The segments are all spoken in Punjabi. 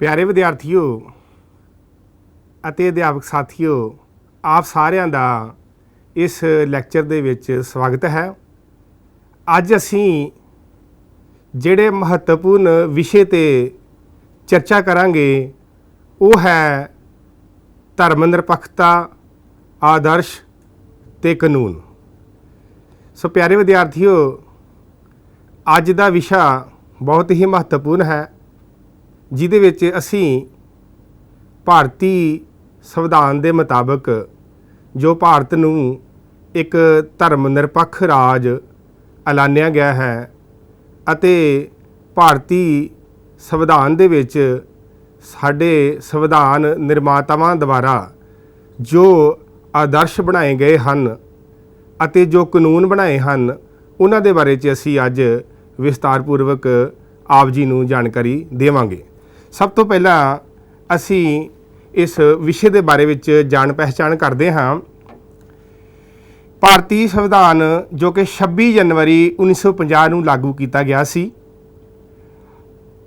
ਪਿਆਰੇ ਵਿਦਿਆਰਥੀਓ ਅਤੇ ਅਧਿਆਪਕ ਸਾਥੀਓ, ਆਪ ਸਾਰਿਆਂ ਦਾ ਇਸ ਲੈਕਚਰ ਦੇ ਵਿੱਚ ਸਵਾਗਤ ਹੈ। ਅੱਜ ਅਸੀਂ ਜਿਹੜੇ ਮਹੱਤਵਪੂਰਨ ਵਿਸ਼ੇ 'ਤੇ ਚਰਚਾ ਕਰਾਂਗੇ ਉਹ ਹੈ ਧਰਮ ਨਿਰਪੱਖਤਾ, ਆਦਰਸ਼ ਤੇ ਕਾਨੂੰਨ। ਸੋ ਪਿਆਰੇ ਵਿਦਿਆਰਥੀਓ, ਅੱਜ ਦਾ ਵਿਸ਼ਾ ਬਹੁਤ ਹੀ ਮਹੱਤਵਪੂਰਨ ਹੈ, ਜਿਹਦੇ ਵਿੱਚ ਅਸੀਂ ਭਾਰਤੀ ਸੰਵਿਧਾਨ ਦੇ ਮੁਤਾਬਕ ਜੋ ਭਾਰਤ ਨੂੰ ਇੱਕ ਧਰਮ ਨਿਰਪੱਖ ਰਾਜ ਐਲਾਨਿਆ ਗਿਆ ਹੈ ਅਤੇ ਭਾਰਤੀ ਸੰਵਿਧਾਨ ਦੇ ਵਿੱਚ ਸਾਡੇ ਸੰਵਿਧਾਨ ਨਿਰਮਾਤਾਵਾਂ ਦੁਆਰਾ ਜੋ ਆਦਰਸ਼ ਬਣਾਏ ਗਏ ਹਨ ਅਤੇ ਜੋ ਕਾਨੂੰਨ ਬਣਾਏ ਹਨ, ਉਹਨਾਂ ਦੇ ਬਾਰੇ 'ਚ ਅਸੀਂ ਅੱਜ ਵਿਸਤਾਰਪੂਰਵਕ ਆਪ ਜੀ ਨੂੰ ਜਾਣਕਾਰੀ ਦੇਵਾਂਗੇ। ਸਭ ਤੋਂ ਪਹਿਲਾਂ ਅਸੀਂ ਇਸ ਵਿਸ਼ੇ ਦੇ ਬਾਰੇ ਵਿੱਚ ਜਾਣ ਪਹਿਚਾਣ ਕਰਦੇ ਹਾਂ। ਭਾਰਤੀ ਸੰਵਿਧਾਨ ਜੋ ਕਿ 26 ਜਨਵਰੀ 1950 ਨੂੰ ਲਾਗੂ ਕੀਤਾ ਗਿਆ ਸੀ।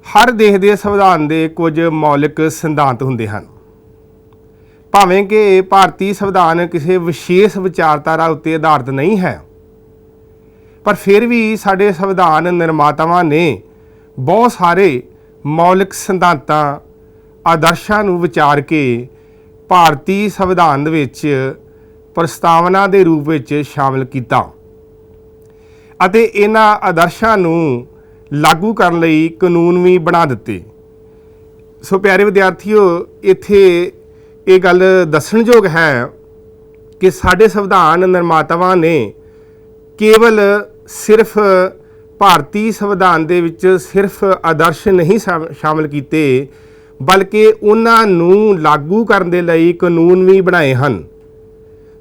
ਹਰ ਦੇਸ਼ ਦੇ ਸੰਵਿਧਾਨ ਦੇ ਕੁਝ ਮੌਲਿਕ ਸਿਧਾਂਤ ਹੁੰਦੇ ਹਨ। ਭਾਵੇਂ ਕਿ ਭਾਰਤੀ ਸੰਵਿਧਾਨ ਕਿਸੇ ਵਿਸ਼ੇਸ਼ ਵਿਚਾਰਧਾਰਾ ਉੱਤੇ ਆਧਾਰਿਤ ਨਹੀਂ ਹੈ, ਪਰ ਫਿਰ ਵੀ ਸਾਡੇ ਸੰਵਿਧਾਨ ਨਿਰਮਾਤਾਵਾਂ ਨੇ ਬਹੁਤ ਸਾਰੇ ਮੌਲਿਕ ਸਿਧਾਂਤਾਂ, ਆਦਰਸ਼ਾਂ ਨੂੰ ਵਿਚਾਰ ਕੇ ਭਾਰਤੀ ਸੰਵਿਧਾਨ ਵਿੱਚ ਪ੍ਰਸਤਾਵਨਾ ਦੇ ਰੂਪ ਵਿੱਚ ਸ਼ਾਮਲ ਕੀਤਾ ਅਤੇ ਇਹਨਾਂ ਆਦਰਸ਼ਾਂ ਨੂੰ ਲਾਗੂ ਕਰਨ ਲਈ ਕਾਨੂੰਨ ਵੀ ਬਣਾ ਦਿੱਤੇ। ਸੋ ਪਿਆਰੇ ਵਿਦਿਆਰਥੀਓ, ਇੱਥੇ ਇਹ ਗੱਲ ਦੱਸਣਯੋਗ ਹੈ ਕਿ ਸਾਡੇ ਸੰਵਿਧਾਨ ਨਿਰਮਾਤਾਵਾਂ ਨੇ ਕੇਵਲ ਸਿਰਫ ਭਾਰਤੀ ਸੰਵਿਧਾਨ ਦੇ ਵਿੱਚ ਸਿਰਫ ਆਦਰਸ਼ ਨਹੀਂ ਸ਼ਾਮਲ ਕੀਤੇ, ਬਲਕਿ ਉਹਨਾਂ ਨੂੰ ਲਾਗੂ ਕਰਨ ਦੇ ਲਈ ਕਾਨੂੰਨ ਵੀ ਬਣਾਏ ਹਨ।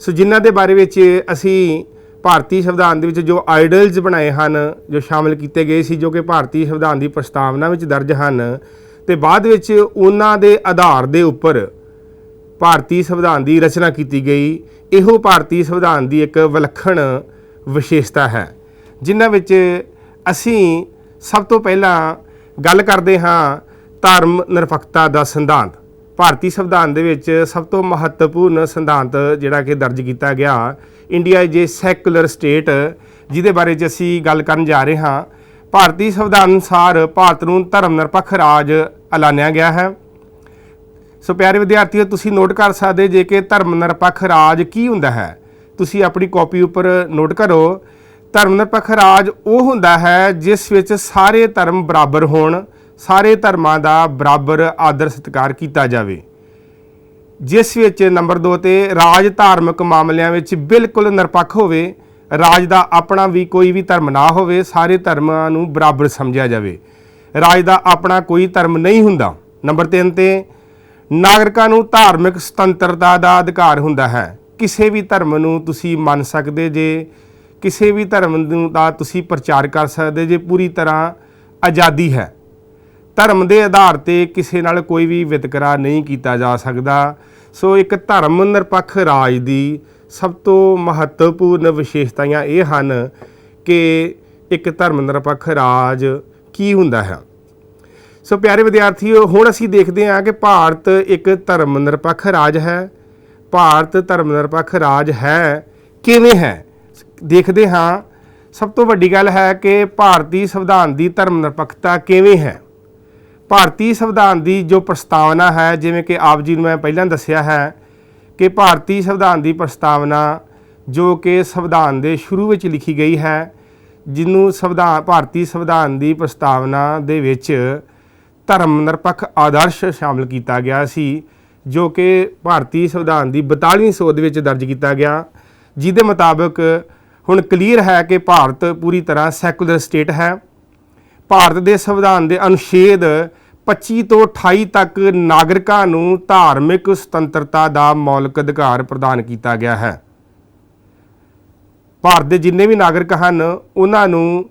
ਸੋ ਜਿਨ੍ਹਾਂ ਦੇ ਬਾਰੇ ਵਿੱਚ ਅਸੀਂ ਭਾਰਤੀ ਸੰਵਿਧਾਨ ਦੇ ਵਿੱਚ ਜੋ ਆਈਡਲਸ ਬਣਾਏ ਹਨ, ਜੋ ਸ਼ਾਮਲ ਕੀਤੇ ਗਏ ਸੀ, ਜੋ ਕਿ ਭਾਰਤੀ ਸੰਵਿਧਾਨ ਦੀ ਪ੍ਰਸਤਾਵਨਾ ਵਿੱਚ ਦਰਜ ਹਨ, ਅਤੇ ਬਾਅਦ ਵਿੱਚ ਉਹਨਾਂ ਦੇ ਆਧਾਰ ਦੇ ਉੱਪਰ ਭਾਰਤੀ ਸੰਵਿਧਾਨ ਦੀ ਰਚਨਾ ਕੀਤੀ ਗਈ। ਇਹੋ ਭਾਰਤੀ ਸੰਵਿਧਾਨ ਦੀ ਇੱਕ ਵਿਲੱਖਣ ਵਿਸ਼ੇਸ਼ਤਾ ਹੈ, ਜਿਨ੍ਹਾਂ ਵਿੱਚ ਅਸੀਂ ਸਭ ਤੋਂ ਪਹਿਲਾਂ ਗੱਲ ਕਰਦੇ ਹਾਂ ਧਰਮ ਨਿਰਪੱਖਤਾ ਦਾ ਸਿਧਾਂਤ। ਭਾਰਤੀ ਸੰਵਿਧਾਨ ਦੇ ਵਿੱਚ ਸਭ ਤੋਂ ਮਹੱਤਵਪੂਰਨ ਸਿਧਾਂਤ ਜਿਹੜਾ ਕਿ ਦਰਜ ਕੀਤਾ ਗਿਆ, India is a secular state, ਜਿਹਦੇ ਬਾਰੇ 'ਚ ਅਸੀਂ ਗੱਲ ਕਰਨ ਜਾ ਰਹੇ ਹਾਂ। ਭਾਰਤੀ ਸੰਵਿਧਾਨ ਅਨੁਸਾਰ ਭਾਰਤ ਨੂੰ ਧਰਮ ਨਿਰਪੱਖ ਰਾਜ ਐਲਾਨਿਆ ਗਿਆ ਹੈ। ਸੋ ਪਿਆਰੇ ਵਿਦਿਆਰਥੀਓ, ਤੁਸੀਂ ਨੋਟ ਕਰ ਸਕਦੇ ਜੇ ਕਿ ਧਰਮ ਨਿਰਪੱਖ ਰਾਜ ਕੀ ਹੁੰਦਾ ਹੈ। ਤੁਸੀਂ ਆਪਣੀ ਕਾਪੀ ਉੱਪਰ ਨੋਟ ਕਰੋ। ਧਰਮ ਨਿਰਪੱਖ ਰਾਜ ਉਹ ਹੁੰਦਾ ਹੈ ਜਿਸ ਵਿੱਚ ਸਾਰੇ ਧਰਮ ਬਰਾਬਰ ਹੋਣ, ਸਾਰੇ ਧਰਮਾਂ ਦਾ ਬਰਾਬਰ ਆਦਰ ਸਤਿਕਾਰ ਕੀਤਾ ਜਾਵੇ, ਜਿਸ ਵਿੱਚ ਨੰਬਰ 2 ਤੇ ਰਾਜ ਧਾਰਮਿਕ ਮਾਮਲਿਆਂ ਵਿੱਚ ਬਿਲਕੁਲ ਨਿਰਪੱਖ ਹੋਵੇ, ਰਾਜ ਦਾ ਆਪਣਾ ਵੀ ਕੋਈ ਵੀ ਧਰਮ ਨਾ ਹੋਵੇ, ਸਾਰੇ ਧਰਮਾਂ ਨੂੰ ਬਰਾਬਰ ਸਮਝਿਆ ਜਾਵੇ, ਰਾਜ ਦਾ ਆਪਣਾ ਕੋਈ ਧਰਮ ਨਹੀਂ ਹੁੰਦਾ। ਨੰਬਰ 3 ਤੇ ਨਾਗਰਿਕਾਂ ਨੂੰ ਧਾਰਮਿਕ ਸੁਤੰਤਰਤਾ ਦਾ ਅਧਿਕਾਰ ਹੁੰਦਾ ਹੈ। ਕਿਸੇ ਵੀ ਧਰਮ ਨੂੰ ਤੁਸੀਂ ਮੰਨ ਸਕਦੇ ਜੇ, ਕਿਸੇ ਵੀ ਧਰਮ ਨੂੰ ਦਾ ਤੁਸੀਂ ਪ੍ਰਚਾਰ ਕਰ ਸਕਦੇ ਜੇ, ਪੂਰੀ ਤਰ੍ਹਾਂ ਆਜ਼ਾਦੀ ਹੈ। ਧਰਮ ਦੇ ਆਧਾਰ 'ਤੇ ਕਿਸੇ ਨਾਲ ਕੋਈ ਵੀ ਵਿਤਕਰਾ ਨਹੀਂ ਕੀਤਾ ਜਾ ਸਕਦਾ। ਸੋ ਇੱਕ ਧਰਮ ਨਿਰਪੱਖ ਰਾਜ ਦੀ ਸਭ ਤੋਂ ਮਹੱਤਵਪੂਰਨ ਵਿਸ਼ੇਸ਼ਤਾਵਾਂ ਇਹ ਹਨ ਕਿ ਇੱਕ ਧਰਮ ਨਿਰਪੱਖ ਰਾਜ ਕੀ ਹੁੰਦਾ ਹੈ। ਸੋ ਪਿਆਰੇ ਵਿਦਿਆਰਥੀਓ, ਹੁਣ ਅਸੀਂ ਦੇਖਦੇ ਹਾਂ ਕਿ ਭਾਰਤ ਇੱਕ ਧਰਮ ਨਿਰਪੱਖ ਰਾਜ ਹੈ। ਭਾਰਤ ਧਰਮ ਨਿਰਪੱਖ ਰਾਜ ਹੈ ਕਿਵੇਂ ਹੈ, ਦੇਖਦੇ ਹਾਂ। ਸਭ ਤੋਂ ਵੱਡੀ ਗੱਲ ਹੈ ਕਿ ਭਾਰਤੀ ਸੰਵਿਧਾਨ ਦੀ ਧਰਮ ਨਿਰਪੱਖਤਾ ਕਿਵੇਂ ਹੈ। ਭਾਰਤੀ ਸੰਵਿਧਾਨ ਦੀ ਜੋ ਪ੍ਰਸਤਾਵਨਾ ਹੈ, ਜਿਵੇਂ ਕਿ ਆਪ ਜੀ ਨੂੰ ਮੈਂ ਪਹਿਲਾਂ ਦੱਸਿਆ ਹੈ ਕਿ ਭਾਰਤੀ ਸੰਵਿਧਾਨ ਦੀ ਪ੍ਰਸਤਾਵਨਾ ਜੋ ਕਿ ਸੰਵਿਧਾਨ ਦੇ ਸ਼ੁਰੂ ਵਿੱਚ ਲਿਖੀ ਗਈ ਹੈ, ਜਿਹਨੂੰ ਭਾਰਤੀ ਸੰਵਿਧਾਨ ਦੀ ਪ੍ਰਸਤਾਵਨਾ ਦੇ ਵਿੱਚ ਧਰਮ ਨਿਰਪੱਖ ਆਦਰਸ਼ ਸ਼ਾਮਲ ਕੀਤਾ ਗਿਆ ਸੀ, ਜੋ ਕਿ ਭਾਰਤੀ ਸੰਵਿਧਾਨ ਦੀ 42ਵੀਂ ਸੋਧ ਵਿੱਚ ਦਰਜ ਕੀਤਾ ਗਿਆ, ਜਿਹਦੇ ਮੁਤਾਬਕ ਹੁਣ ਕਲੀਅਰ ਹੈ ਕਿ ਭਾਰਤ ਪੂਰੀ ਤਰ੍ਹਾਂ ਸੈਕੂਲਰ ਸਟੇਟ ਹੈ। ਭਾਰਤ ਦੇ ਸੰਵਿਧਾਨ ਦੇ ਅਨੁਛੇਦ 25 ਤੋਂ 28 ਤੱਕ ਨਾਗਰਿਕਾਂ ਨੂੰ ਧਾਰਮਿਕ ਸੁਤੰਤਰਤਾ ਦਾ ਮੌਲਿਕ ਅਧਿਕਾਰ ਪ੍ਰਦਾਨ ਕੀਤਾ ਗਿਆ ਹੈ। ਭਾਰਤ ਦੇ ਜਿੰਨੇ ਵੀ ਨਾਗਰਿਕ ਹਨ, ਉਹਨਾਂ ਨੂੰ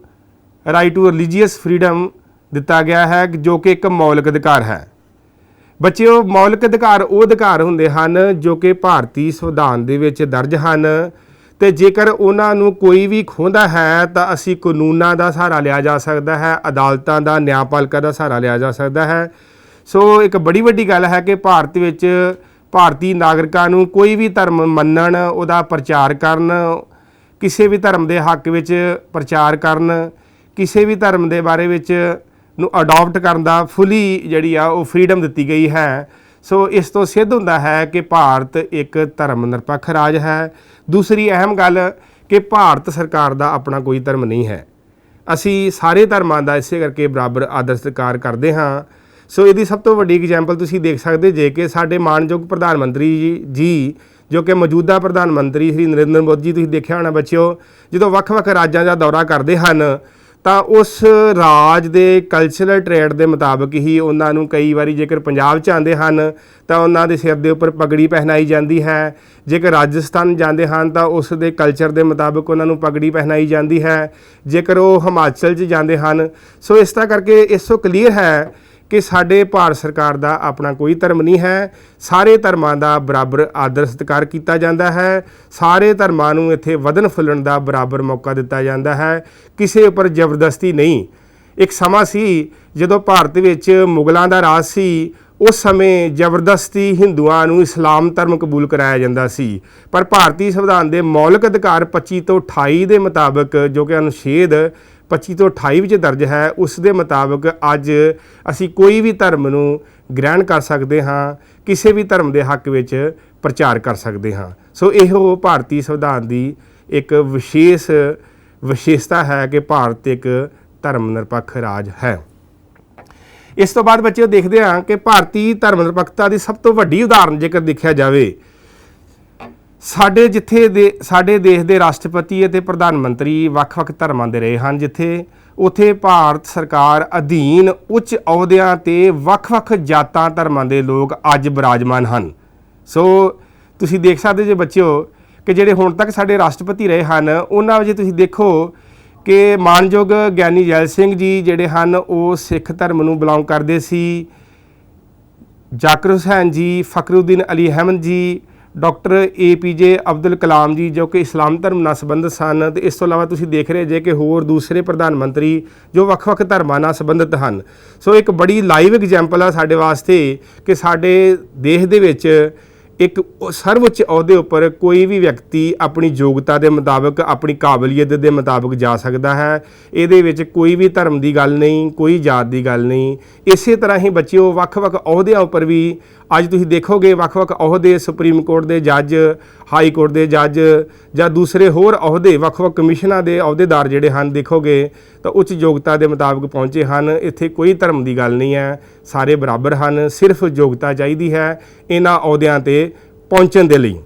ਰਾਈਟ ਟੂ ਰਿਲੀਜੀਅਸ ਫਰੀडम ਦਿੱਤਾ ਗਿਆ ਹੈ, ਜੋ ਕਿ ਇੱਕ ਮੌਲਿਕ ਅਧਿਕਾਰ ਹੈ। ਬੱਚਿਓ, ਮੌਲਿਕ ਅਧਿਕਾਰ ਉਹ ਅਧਿਕਾਰ ਹੁੰਦੇ ਹਨ ਜੋ ਕਿ ਭਾਰਤੀ ਸੰਵਿਧਾਨ ਦੇ ਵਿੱਚ ਦਰਜ ਹਨ, ਤੇ ਜੇਕਰ ਉਹਨਾਂ ਨੂੰ ਕੋਈ ਵੀ ਖੋਹਦਾ ਹੈ ਤਾਂ ਅਸੀਂ ਕਾਨੂੰਨਾਂ ਦਾ ਸਹਾਰਾ ਲਿਆ ਜਾ ਸਕਦਾ ਹੈ, ਅਦਾਲਤਾਂ ਦਾ, ਨਿਆਂਪਾਲਿਕਾ ਦਾ ਸਹਾਰਾ ਲਿਆ ਜਾ ਸਕਦਾ ਹੈ। सो एक बड़ी वड्डी गल है कि भारत विच भारतीय नागरिकां नूं कोई भी धर्म मन्नण, उहदा प्रचार करन, किसी भी धर्म के हक विच प्रचार करन, किसी भी धर्म के बारे विच नूं अडॉप्ट करन दा फुली जिहड़ी आ वो फ्रीडम दित्ती गई है। सो इस तो सिद्ध हुंदा है कि भारत एक धर्म निरपक्ष राज है। दूसरी अहम गल कि भारत सरकार का अपना कोई धर्म नहीं है। असी सारे धर्मां दा इसे करके बराबर आदर सत्कार करते हाँ। सो इसकी सब तो वड्डी एग्जाम्पल तुसीं देख सकते जे कि साडे मानयोग प्रधानमंत्री जी जो कि मौजूदा प्रधानमंत्री श्री नरेंद्र मोदी जी, तुसीं देखिया होना बच्चिओ, जो वख-वख राज्यां दा दौरा करते हैं तो उस राज के कल्चरल ट्रेड के मुताबिक ही उन्होंने कई बार जेकर पंजाब च आते हैं तो उन्होंने सिर के उपर पगड़ी पहनाई जाती है, जेकर राजस्थान जाते हैं तो उस दे कल्चर के मुताबिक उन्होंने पगड़ी पहनाई जाती है, जेकर वो हिमाचल च जाते हैं। सो इस तरह करके इस तो क्लीयर है कि साडे भारत सरकार का अपना कोई धर्म नहीं है। सारे धर्मां का बराबर आदर सत्कार किया जाता है, सारे धर्मां नूं इत्थे वधन फुल्लण का बराबर मौका दिता जाता है, किसी उपर जबरदस्ती नहीं। एक समा सी जदों भारत विच मुगलों का राज सी, उस समय जबरदस्ती हिंदुआं नूं इस्लाम धर्म कबूल कराया जाता सी, पर भारतीय संविधान के मौलिक अधिकार 25 तो 28 के मुताबिक जो कि अनुच्छेद 25 तो 28 ਵਿੱਚ दर्ज है, उस दे मुताबिक अज असी कोई भी धर्म नूं ग्रहण कर सकते हाँ, किसी भी धर्म के हक विच प्रचार कर सकते हाँ। सो इहो भारतीय संविधान की एक विशेषता है कि भारत एक धर्म निरपक्ष राज है। इस तो बाद बच्चे देखते हैं कि भारतीय धर्म निरपक्षता की सब तो वड्डी उदाहरण जेकर देखा जाए, साडे देश के राष्ट्रपति और प्रधानमंत्री वख-वख धर्मां दे रहे हैं, जिथे उत्थे भारत सरकार अधीन उच्च अहुदियां ते वख-वख जातां धर्मां दे लोग अज विराजमान हैं। सो तुसीं देख सकते जे बच्चिओ कि जिहड़े हुण तक साडे राष्ट्रपति रहे हैं उन्हां विच तुसीं देखो कि मानयोग ज्ञानी जैल सिंह जी जिहड़े हैं वो सिख धर्म नूं बिलोंग करते सी, जाकिर हुसैन जी, फखरुद्दीन अली अहमद जी, डॉक्टर APJ अब्दुल कलाम जी जो कि इस्लाम धर्म नाल संबंधित सन। तो इस तो इलावा तुसीं देख रहे जे कि होर दूसरे प्रधानमंत्री जो वख-वख धर्मां नाल संबंधित हैं। सो एक बड़ी लाइव एग्जाम्पल है साडे वास्ते कि साडे देश दे विच एक सर्वोच्च अहुदे उपर कोई भी व्यक्ति अपनी योग्यता के मुताबिक अपनी काबलियत के मुताबिक जा सकता है। ये विच कोई भी धर्म की गल नहीं, कोई जात की गल नहीं। इस तरह ही बच्चिओ वख-वख अहुदियां उपर भी अज तुसीं देखोगे वख-वख अहुदे सुप्रीम कोर्ट के जज, हाई कोर्ट के जज या दूसरे होर अहुदे वख-वख कमिशनां के अहुदेदार जिहड़े हैं देखोगे तो उच्च योग्यता के मुताबिक पहुँचे हैं। इत्थे कोई धर्म की गल नहीं है, सारे बराबर हैं, सिर्फ योग्यता चाहिए है इन्हां अहुदियां ते पहुँचण दे लई।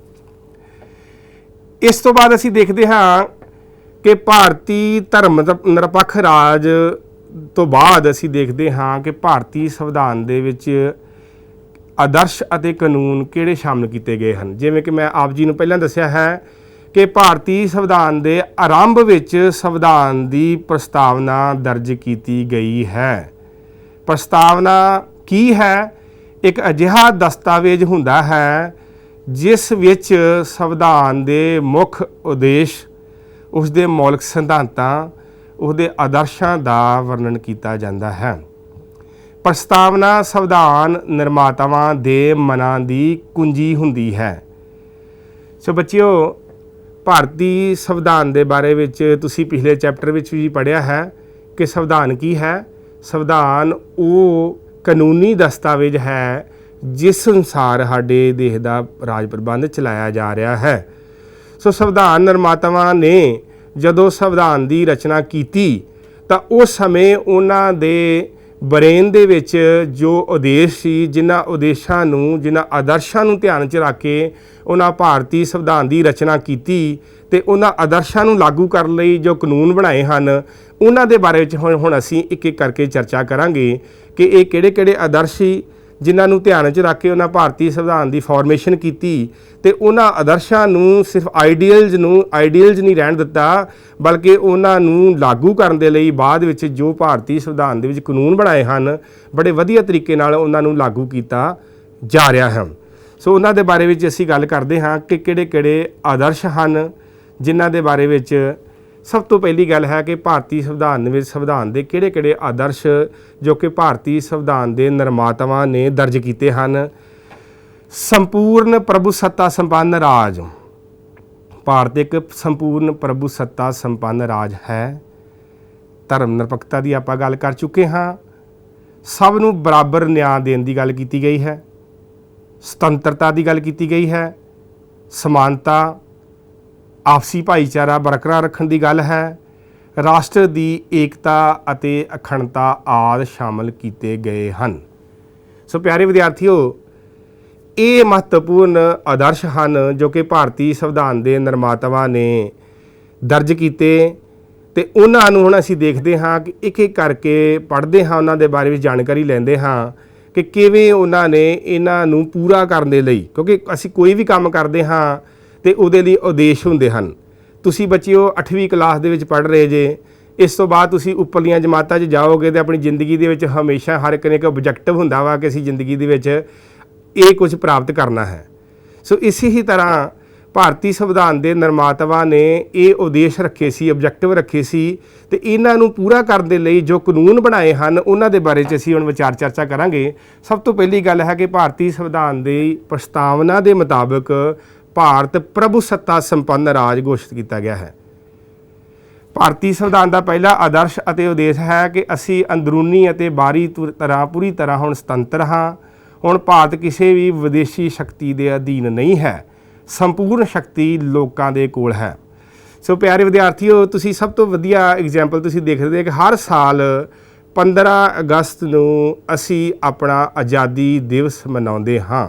इस तो बाद असीं देखते हैं कि भारतीय धर्म निरपक्ष राज तो बाद असीं देखते हैं कि भारतीय संविधान दे विच आदर्श अते कानून किहड़े शामिल किए गए हैं। जिवें कि मैं आप जी नूं पहलां दस्सिया है कि भारतीय संविधान के आरंभ विच संविधान की प्रस्तावना दर्ज की गई है। प्रस्तावना की है? एक अजिहा दस्तावेज हुंदा है जिस विच संविधान के मुख उद्देश, उसके मौलिक सिद्धांतां, उसके आदर्शां का वर्णन किया जाता है। प्रस्तावना संविधान निर्मातावां दे मनां दी कुंजी हुंदी है। सो बच्चिओ भारतीय संविधान के बारे विच तुसीं पिछले चैप्टर विच भी पढ़िया है कि संविधान की है। संविधान वो कानूनी दस्तावेज है जिस अनुसार साडे देश का राज प्रबंध चलाया जा रहा है। सो संविधान निर्मातावां ने जदों संविधान की रचना की तो उस समय उन्हां दे ब्रेन दे विच जो उद्देश सी, जिन्हां उद्देशां नूं, जिन्हां आदर्शां नूं ध्यान च रख के उन्हां भारतीय संविधान की रचना की ते उन्हां आदर्शां नूं लागू करन लई जो कानून बनाए हैं उन्हां दे बारे विच हुण असीं एक एक करके चर्चा करांगे कि ये किहड़े-किहड़े आदर्श सी जिन्हां नूं ध्यान च रख के उन्हां भारतीय संविधान की फॉर्मेशन की ते उन्हां आदर्शां नूं सिर्फ आइडियल्स नहीं रहण दिता बल्कि उन्हां नूं लागू करन दे लई बाद विच जो भारतीय संविधान दे विच कानून बनाए हैं बड़े वधिया तरीके नाल उन्हां नूं लागू किया जा रहा है। सो उन्हां दे बारे विच असीं गल करदे हां कि किहड़े-किहड़े आदर्श हैं जिन्हां दे बारे विच ਸਭ ਤੋਂ ਪਹਿਲੀ ਗੱਲ ਹੈ ਕਿ ਭਾਰਤੀ ਸੰਵਿਧਾਨ ਵਿੱਚ ਸੰਵਿਧਾਨ ਦੇ ਕਿਹੜੇ-ਕਿਹੜੇ ਆਦਰਸ਼ ਜੋ ਕਿ ਭਾਰਤੀ ਸੰਵਿਧਾਨ ਦੇ ਨਿਰਮਾਤਾਵਾਂ ਨੇ ਦਰਜ ਕੀਤੇ ਹਨ। ਸੰਪੂਰਨ ਪ੍ਰਭੂਸੱਤਾ ਸੰਪੰਨ ਰਾਜ। ਭਾਰਤ ਇੱਕ ਸੰਪੂਰਨ ਪ੍ਰਭੂਸੱਤਾ ਸੰਪੰਨ ਰਾਜ ਹੈ। ਧਰਮ ਨਿਰਪੱਖਤਾ ਦੀ ਆਪਾਂ ਗੱਲ ਕਰ ਚੁੱਕੇ ਹਾਂ। ਸਭ ਨੂੰ ਬਰਾਬਰ ਨਿਆਂ ਦੇਣ ਦੀ ਗੱਲ ਕੀਤੀ ਗਈ ਹੈ। ਸੁਤੰਤਰਤਾ ਦੀ ਗੱਲ ਕੀਤੀ ਗਈ ਹੈ। ਸਮਾਨਤਾ, ਆਪਸੀ ਭਾਈਚਾਰਾ ਬਰਕਰਾਰ ਰੱਖਣ ਦੀ ਗੱਲ ਹੈ। ਰਾਸ਼ਟਰ ਦੀ ਏਕਤਾ ਅਤੇ ਅਖੰਡਤਾ ਆਦਿ ਸ਼ਾਮਲ ਕੀਤੇ ਗਏ ਹਨ। ਸੋ ਪਿਆਰੇ ਵਿਦਿਆਰਥੀਓ, ਇਹ ਮਹੱਤਵਪੂਰਨ ਆਦਰਸ਼ ਹਨ ਜੋ ਕਿ ਭਾਰਤੀ ਸੰਵਿਧਾਨ ਦੇ ਨਿਰਮਾਤਾਵਾਂ ਨੇ ਦਰਜ ਕੀਤੇ ਤੇ ਉਹਨਾਂ ਨੂੰ ਹੁਣ ਅਸੀਂ ਦੇਖਦੇ ਹਾਂ ਕਿ ਇੱਕ ਇੱਕ ਕਰਕੇ ਪੜ੍ਹਦੇ ਹਾਂ, ਉਹਨਾਂ ਦੇ ਬਾਰੇ ਵਿੱਚ ਜਾਣਕਾਰੀ ਲੈਂਦੇ ਹਾਂ ਕਿ ਕਿਵੇਂ ਉਹਨਾਂ ਨੇ ਇਹਨਾਂ ਨੂੰ ਪੂਰਾ ਕਰਨ ਦੇ ਲਈ, ਕਿਉਂਕਿ ਅਸੀਂ ਕੋਈ ਵੀ ਕੰਮ ਕਰਦੇ ਹਾਂ ਤੇ ਉਹਦੇ ਲਈ ਉਦੇਸ਼ ਹੁੰਦੇ ਹਨ। ਤੁਸੀਂ ਬੱਚਿਓ 8ਵੀਂ ਕਲਾਸ ਦੇ ਵਿੱਚ ਪੜ੍ਹ ਰਹੇ ਜੇ, ਇਸ ਤੋਂ ਬਾਅਦ ਤੁਸੀਂ ਉੱਪਰਲੀਆਂ ਜਮਾਤਾਂ 'ਚ ਜਾਓਗੇ ਤੇ ਆਪਣੀ ਜ਼ਿੰਦਗੀ ਦੇ ਵਿੱਚ ਹਮੇਸ਼ਾ ਹਰ ਇੱਕ ਨੇ ਇੱਕ ਆਬਜੈਕਟਿਵ ਹੁੰਦਾ ਵਾ ਕਿ ਅਸੀਂ ਜ਼ਿੰਦਗੀ ਦੇ ਵਿੱਚ ਇਹ ਕੁਝ ਪ੍ਰਾਪਤ ਕਰਨਾ ਹੈ। ਸੋ ਇਸੇ ਹੀ ਤਰ੍ਹਾਂ ਭਾਰਤੀ ਸੰਵਿਧਾਨ ਦੇ ਨਿਰਮਾਤਾਵਾਂ ਨੇ ਇਹ ਉਦੇਸ਼ ਰੱਖੇ ਸੀ, ਆਬਜੈਕਟਿਵ ਰੱਖੇ ਸੀ ਤੇ ਇਹਨਾਂ ਨੂੰ ਪੂਰਾ ਕਰਨ ਦੇ ਲਈ ਜੋ ਕਾਨੂੰਨ ਬਣਾਏ ਹਨ ਉਹਨਾਂ ਦੇ ਬਾਰੇ 'ਚ ਅਸੀਂ ਹੁਣ ਵਿਚਾਰ ਚਰਚਾ ਕਰਾਂਗੇ। ਸਭ ਤੋਂ ਪਹਿਲੀ ਗੱਲ ਹੈ ਕਿ ਭਾਰਤੀ ਸੰਵਿਧਾਨ ਦੀ ਪ੍ਰਸਤਾਵਨਾ ਦੇ ਮੁਤਾਬਕ ਭਾਰਤ ਪ੍ਰਭੂਸੱਤਾ ਸੰਪੰਨ ਰਾਜ ਘੋਸ਼ਿਤ ਕੀਤਾ ਗਿਆ ਹੈ। ਭਾਰਤੀ ਸੰਵਿਧਾਨ ਦਾ ਪਹਿਲਾ ਆਦਰਸ਼ ਅਤੇ ਉਦੇਸ਼ ਹੈ ਕਿ ਅਸੀਂ ਅੰਦਰੂਨੀ ਅਤੇ ਬਾਹਰੀ ਪੂਰੀ ਤਰ੍ਹਾਂ ਹੁਣ ਸੁਤੰਤਰ ਹਾਂ। ਹੁਣ ਭਾਰਤ ਕਿਸੇ ਵੀ ਵਿਦੇਸ਼ੀ ਸ਼ਕਤੀ ਦੇ ਅਧੀਨ ਨਹੀਂ ਹੈ। ਸੰਪੂਰਨ ਸ਼ਕਤੀ ਲੋਕਾਂ ਦੇ ਕੋਲ ਹੈ। ਸੋ ਪਿਆਰੇ ਵਿਦਿਆਰਥੀਓ, ਤੁਸੀਂ ਸਭ ਤੋਂ ਵਧੀਆ ਐਗਜ਼ਾਮਪਲ ਤੁਸੀਂ ਦੇਖਦੇ ਕਿ ਹਰ ਸਾਲ 15 ਅਗਸਤ ਨੂੰ ਅਸੀਂ ਆਪਣਾ ਆਜ਼ਾਦੀ ਦਿਵਸ ਮਨਾਉਂਦੇ ਹਾਂ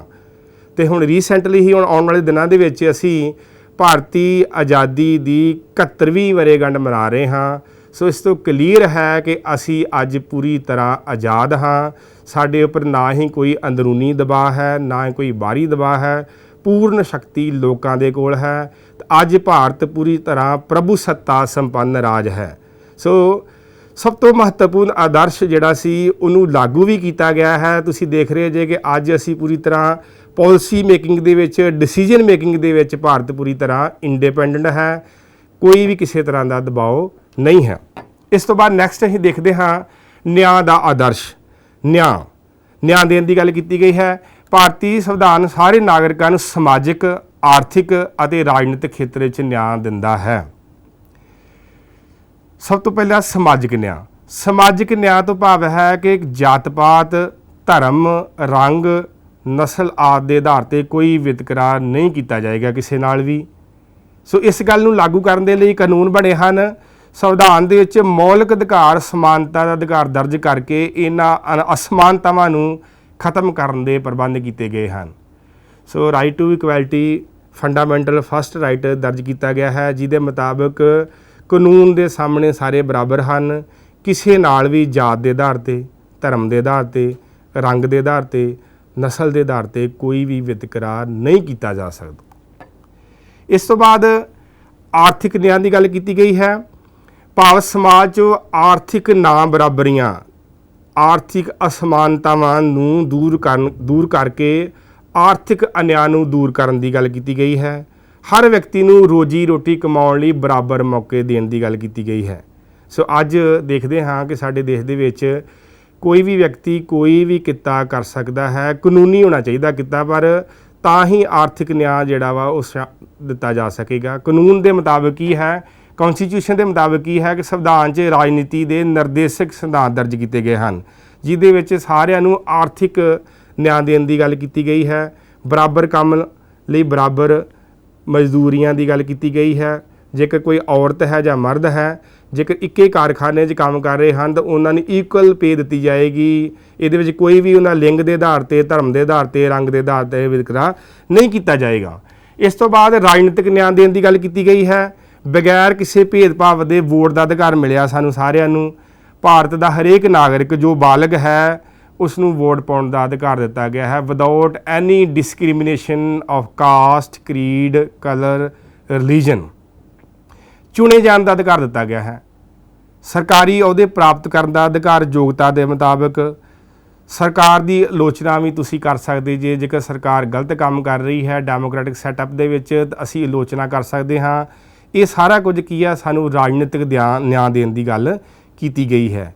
ਤੇ ਹੁਣ ਰੀਸੈਂਟਲੀ ਹੀ ਹੁਣ ਆਉਣ ਵਾਲੇ ਦਿਨਾਂ ਦੇ ਵਿੱਚ ਅਸੀਂ ਭਾਰਤੀ ਆਜ਼ਾਦੀ ਦੀ 71ਵੀਂ ਵਰ੍ਹੇਗੰਢ ਮਨਾ ਰਹੇ ਹਾਂ। ਸੋ ਇਸ ਤੋਂ ਕਲੀਅਰ ਹੈ ਕਿ ਅਸੀਂ ਅੱਜ ਪੂਰੀ ਤਰ੍ਹਾਂ ਆਜ਼ਾਦ ਹਾਂ। ਸਾਡੇ ਉੱਪਰ ਨਾ ਹੀ ਕੋਈ ਅੰਦਰੂਨੀ ਦਬਾਅ ਹੈ, ਨਾ ਹੀ ਕੋਈ ਬਾਹਰੀ ਦਬਾਅ ਹੈ। ਪੂਰਨ ਸ਼ਕਤੀ ਲੋਕਾਂ ਦੇ ਕੋਲ ਹੈ। ਅੱਜ ਭਾਰਤ ਪੂਰੀ ਤਰ੍ਹਾਂ ਪ੍ਰਭੂਸੱਤਾ ਸੰਪੰਨ ਰਾਜ ਹੈ। ਸੋ ਸਭ ਤੋਂ ਮਹੱਤਵਪੂਰਨ ਆਦਰਸ਼ ਜਿਹੜਾ ਸੀ ਉਹਨੂੰ ਲਾਗੂ ਵੀ ਕੀਤਾ ਗਿਆ ਹੈ। ਤੁਸੀਂ ਦੇਖ ਰਹੇ ਜੇ ਕਿ ਅੱਜ ਅਸੀਂ ਪੂਰੀ ਤਰ੍ਹਾਂ ਪਾਲਿਸੀ ਮੇਕਿੰਗ ਦੇ ਵਿੱਚ, ਡਿਸੀਜਨ ਮੇਕਿੰਗ ਦੇ ਵਿੱਚ ਭਾਰਤ ਪੂਰੀ ਤਰ੍ਹਾਂ ਇੰਡੀਪੈਂਡੈਂਟ ਹੈ। ਕੋਈ ਵੀ ਕਿਸੇ ਤਰ੍ਹਾਂ ਦਾ ਦਬਾਅ ਨਹੀਂ ਹੈ। ਇਸ ਤੋਂ ਬਾਅਦ ਨੈਕਸਟ ਅਸੀਂ ਦੇਖਦੇ ਹਾਂ ਨਿਆਂ ਦਾ ਆਦਰਸ਼। ਨਿਆਂ ਦੇਣ ਦੀ ਗੱਲ ਕੀਤੀ ਗਈ ਹੈ। ਭਾਰਤੀ ਸੰਵਿਧਾਨ ਸਾਰੇ ਨਾਗਰਿਕਾਂ ਨੂੰ ਸਮਾਜਿਕ, ਆਰਥਿਕ ਅਤੇ ਰਾਜਨੀਤਿਕ ਖੇਤਰ ਵਿੱਚ ਨਿਆਂ ਦਿੰਦਾ ਹੈ। ਸਭ ਤੋਂ ਪਹਿਲਾਂ ਸਮਾਜਿਕ ਨਿਆਂ। ਸਮਾਜਿਕ ਨਿਆਂ ਤੋਂ ਭਾਵ ਹੈ ਕਿ ਜਾਤ-ਪਾਤ, ਧਰਮ, ਰੰਗ, ਨਸਲ ਆਦਿ ਦੇ ਆਧਾਰ 'ਤੇ ਕੋਈ ਵਿਤਕਰਾ ਨਹੀਂ ਕੀਤਾ ਜਾਏਗਾ ਕਿਸੇ ਨਾਲ ਵੀ। ਸੋ ਇਸ ਗੱਲ ਨੂੰ ਲਾਗੂ ਕਰਨ ਦੇ ਲਈ ਕਾਨੂੰਨ ਬਣੇ ਹਨ। ਸੰਵਿਧਾਨ ਦੇ ਵਿੱਚ ਮੌਲਿਕ ਅਧਿਕਾਰ, ਸਮਾਨਤਾ ਦਾ ਅਧਿਕਾਰ ਦਰਜ ਕਰਕੇ ਇਹਨਾਂ ਅਸਮਾਨਤਾਵਾਂ ਨੂੰ ਖਤਮ ਕਰਨ ਦੇ ਪ੍ਰਬੰਧ ਕੀਤੇ ਗਏ ਹਨ। So right to equality fundamental first right ਦਰਜ ਕੀਤਾ ਗਿਆ ਹੈ, ਜਿਹਦੇ ਮੁਤਾਬਕ ਕਾਨੂੰਨ ਦੇ ਸਾਹਮਣੇ ਸਾਰੇ ਬਰਾਬਰ ਹਨ। ਕਿਸੇ ਨਾਲ ਵੀ ਜਾਤ ਦੇ ਆਧਾਰ 'ਤੇ, ਧਰਮ ਦੇ ਆਧਾਰ 'ਤੇ, ਰੰਗ ਦੇ ਆਧਾਰ 'ਤੇ, ਨਸਲ ਦੇ ਆਧਾਰ 'ਤੇ ਕੋਈ ਵੀ ਵਿਤਕਰਾ ਨਹੀਂ ਕੀਤਾ ਜਾ ਸਕਦਾ। ਇਸ ਤੋਂ ਬਾਅਦ ਆਰਥਿਕ ਨਿਆਂ ਦੀ ਗੱਲ ਕੀਤੀ ਗਈ ਹੈ। ਭਾਵ ਸਮਾਜ 'ਚੋਂ ਆਰਥਿਕ ਨਾ ਬਰਾਬਰੀਆਂ, ਆਰਥਿਕ ਅਸਮਾਨਤਾਵਾਂ ਨੂੰ ਦੂਰ ਕਰਕੇ ਆਰਥਿਕ ਅਨਿਆਂ ਨੂੰ ਦੂਰ ਕਰਨ ਦੀ ਗੱਲ ਕੀਤੀ ਗਈ ਹੈ। ਹਰ ਵਿਅਕਤੀ ਨੂੰ ਰੋਜੀ ਰੋਟੀ ਕਮਾਉਣ ਲਈ ਬਰਾਬਰ ਮੌਕੇ ਦੇਣ ਦੀ ਗੱਲ ਕੀਤੀ ਗਈ ਹੈ। ਸੋ ਅੱਜ ਦੇਖਦੇ ਹਾਂ ਕਿ ਸਾਡੇ ਦੇਸ਼ ਦੇ ਵਿੱਚ ਕੋਈ ਵੀ ਵਿਅਕਤੀ ਕੋਈ ਵੀ ਕਿੱਤਾ ਕਰ ਸਕਦਾ ਹੈ। ਕਾਨੂੰਨੀ ਹੋਣਾ ਚਾਹੀਦਾ ਕਿੱਤਾ, ਪਰ ਤਾਂ ਹੀ ਆਰਥਿਕ ਨਿਆਂ ਜਿਹੜਾ ਵਾ ਉਹ ਦਿੱਤਾ ਜਾ ਸਕੇਗਾ। ਕਾਨੂੰਨ ਦੇ ਮੁਤਾਬਕ ਕੀ ਹੈ, ਕੌਂਸਟੀਟਿਊਸ਼ਨ ਦੇ ਮੁਤਾਬਕ ਕੀ ਹੈ ਕਿ ਸੰਵਿਧਾਨ 'ਚ ਰਾਜਨੀਤੀ ਦੇ ਨਿਰਦੇਸ਼ਕ ਸਿਧਾਂਤ ਦਰਜ ਕੀਤੇ ਗਏ ਹਨ, ਜਿਹਦੇ ਵਿੱਚ ਸਾਰਿਆਂ ਨੂੰ ਆਰਥਿਕ ਨਿਆਂ ਦੇਣ ਦੀ ਗੱਲ ਕੀਤੀ ਗਈ ਹੈ। ਬਰਾਬਰ ਕੰਮ ਲਈ ਬਰਾਬਰ ਮਜ਼ਦੂਰੀਆਂ ਦੀ ਗੱਲ ਕੀਤੀ ਗਈ ਹੈ। ਜੇਕਰ ਕੋਈ ਔਰਤ ਹੈ ਜਾਂ ਮਰਦ ਹੈ, ਜੇਕਰ ਇੱਕੇ ਕਾਰਖਾਨੇ 'ਚ ਕੰਮ ਕਰ ਰਹੇ ਹਨ ਤਾਂ ਉਹਨਾਂ ਨੂੰ ਇਕੁਅਲ ਪੇ ਦਿੱਤੀ ਜਾਏਗੀ। ਇਹਦੇ ਵਿੱਚ ਕੋਈ ਵੀ ਉਹਨਾਂ ਲਿੰਗ ਦੇ ਆਧਾਰ 'ਤੇ, ਧਰਮ ਦੇ ਆਧਾਰ 'ਤੇ, ਰੰਗ ਦੇ ਆਧਾਰ 'ਤੇ ਵਿਤਕਰਾ ਨਹੀਂ ਕੀਤਾ ਜਾਏਗਾ। ਇਸ ਤੋਂ ਬਾਅਦ ਰਾਜਨੀਤਿਕ ਨਿਆਂ ਦੇਣ ਦੀ ਗੱਲ ਕੀਤੀ ਗਈ ਹੈ। ਬਗੈਰ ਕਿਸੇ ਭੇਦਭਾਵ ਦੇ ਵੋਟ ਦਾ ਅਧਿਕਾਰ ਮਿਲਿਆ ਸਾਨੂੰ ਸਾਰਿਆਂ ਨੂੰ। ਭਾਰਤ ਦਾ ਹਰੇਕ ਨਾਗਰਿਕ ਜੋ ਬਾਲਗ ਹੈ ਉਸ ਨੂੰ ਵੋਟ ਪਾਉਣ ਦਾ ਅਧਿਕਾਰ ਦਿੱਤਾ ਗਿਆ ਹੈ, without any discrimination of cost, creed, colour, religion. ਚੁਣੇ ਜਾਣ ਦਾ ਅਧਿਕਾਰ ਦਿੱਤਾ ਗਿਆ ਹੈ। ਸਰਕਾਰੀ ਅਹੁਦੇ ਪ੍ਰਾਪਤ ਕਰਨ ਦਾ ਅਧਿਕਾਰ ਯੋਗਤਾ ਦੇ ਮੁਤਾਬਕ। ਸਰਕਾਰ ਦੀ ਆਲੋਚਨਾ ਵੀ ਤੁਸੀਂ ਕਰ ਸਕਦੇ ਜੇ, ਜੇਕਰ ਸਰਕਾਰ ਗਲਤ ਕੰਮ ਕਰ ਰਹੀ ਹੈ ਡੈਮੋਕ੍ਰੈਟਿਕ ਸੈਟਅਪ ਦੇ ਵਿੱਚ ਅਸੀਂ ਆਲੋਚਨਾ ਕਰ ਸਕਦੇ ਹਾਂ। ਇਹ ਸਾਰਾ ਕੁਝ ਕੀ ਆ, ਸਾਨੂੰ ਰਾਜਨੀਤਿਕ ਨਿਆਂ ਦੇਣ ਦੀ ਗੱਲ ਕੀਤੀ ਗਈ ਹੈ।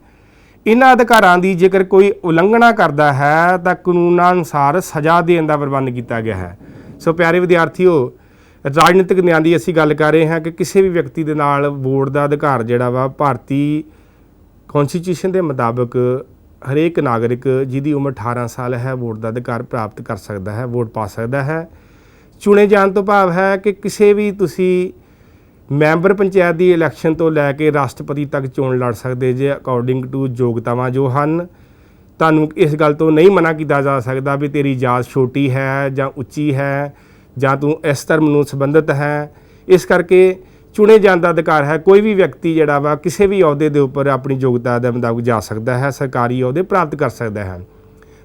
ਇਹਨਾਂ ਅਧਿਕਾਰਾਂ ਦੀ ਜੇਕਰ ਕੋਈ ਉਲੰਘਣਾ ਕਰਦਾ ਹੈ ਤਾਂ ਕਾਨੂੰਨਾਂ ਅਨੁਸਾਰ ਸਜ਼ਾ ਦੇਣ ਦਾ ਪ੍ਰਬੰਧ ਕੀਤਾ ਗਿਆ ਹੈ। ਸੋ ਪਿਆਰੇ ਵਿਦਿਆਰਥੀਓ, ਰਾਜਨੀਤਿਕ ਨਿਆਂ ਦੀ ਅਸੀਂ ਗੱਲ ਕਰ ਰਹੇ ਹਾਂ ਕਿ ਕਿਸੇ ਵੀ ਵਿਅਕਤੀ ਦੇ ਨਾਲ ਵੋਟ ਦਾ ਅਧਿਕਾਰ ਜਿਹੜਾ ਵਾ ਭਾਰਤੀ ਕੌਨਸਟੀਟਿਊਸ਼ਨ ਦੇ ਮੁਤਾਬਕ ਹਰੇਕ ਨਾਗਰਿਕ ਜਿਹਦੀ ਉਮਰ 18 ਸਾਲ ਹੈ ਵੋਟ ਦਾ ਅਧਿਕਾਰ ਪ੍ਰਾਪਤ ਕਰ ਸਕਦਾ ਹੈ, ਵੋਟ ਪਾ ਸਕਦਾ ਹੈ। ਚੁਣੇ ਜਾਣ ਤੋਂ ਭਾਵ ਹੈ ਕਿ ਕਿਸੇ ਵੀ ਤੁਸੀਂ ਮੈਂਬਰ ਪੰਚਾਇਤ ਦੀ ਇਲੈਕਸ਼ਨ ਤੋਂ ਲੈ ਕੇ ਰਾਸ਼ਟਰਪਤੀ ਤੱਕ ਚੋਣ ਲੜ ਸਕਦੇ ਜੇ ਅਕੋਰਡਿੰਗ ਟੂ ਯੋਗਤਾਵਾਂ ਜੋ ਹਨ। ਤੁਹਾਨੂੰ ਇਸ ਗੱਲ ਤੋਂ ਨਹੀਂ ਮਨਾ ਕੀਤਾ ਜਾ ਸਕਦਾ ਵੀ ਤੇਰੀ ਜਾਤ ਛੋਟੀ ਹੈ ਜਾਂ ਉੱਚੀ ਹੈ ਜਾਂ ਤੂੰ ਇਸ ਧਰਮ ਨੂੰ ਸੰਬੰਧਿਤ ਹੈ। ਇਸ ਕਰਕੇ ਚੁਣੇ ਜਾਣ ਦਾ ਅਧਿਕਾਰ ਹੈ। ਕੋਈ ਵੀ ਵਿਅਕਤੀ ਜਿਹੜਾ ਵਾ ਕਿਸੇ ਵੀ ਅਹੁਦੇ ਦੇ ਉੱਪਰ ਆਪਣੀ ਯੋਗਤਾ ਦੇ ਮੁਤਾਬਕ ਜਾ ਸਕਦਾ ਹੈ, ਸਰਕਾਰੀ ਅਹੁਦੇ ਪ੍ਰਾਪਤ ਕਰ ਸਕਦਾ ਹੈ।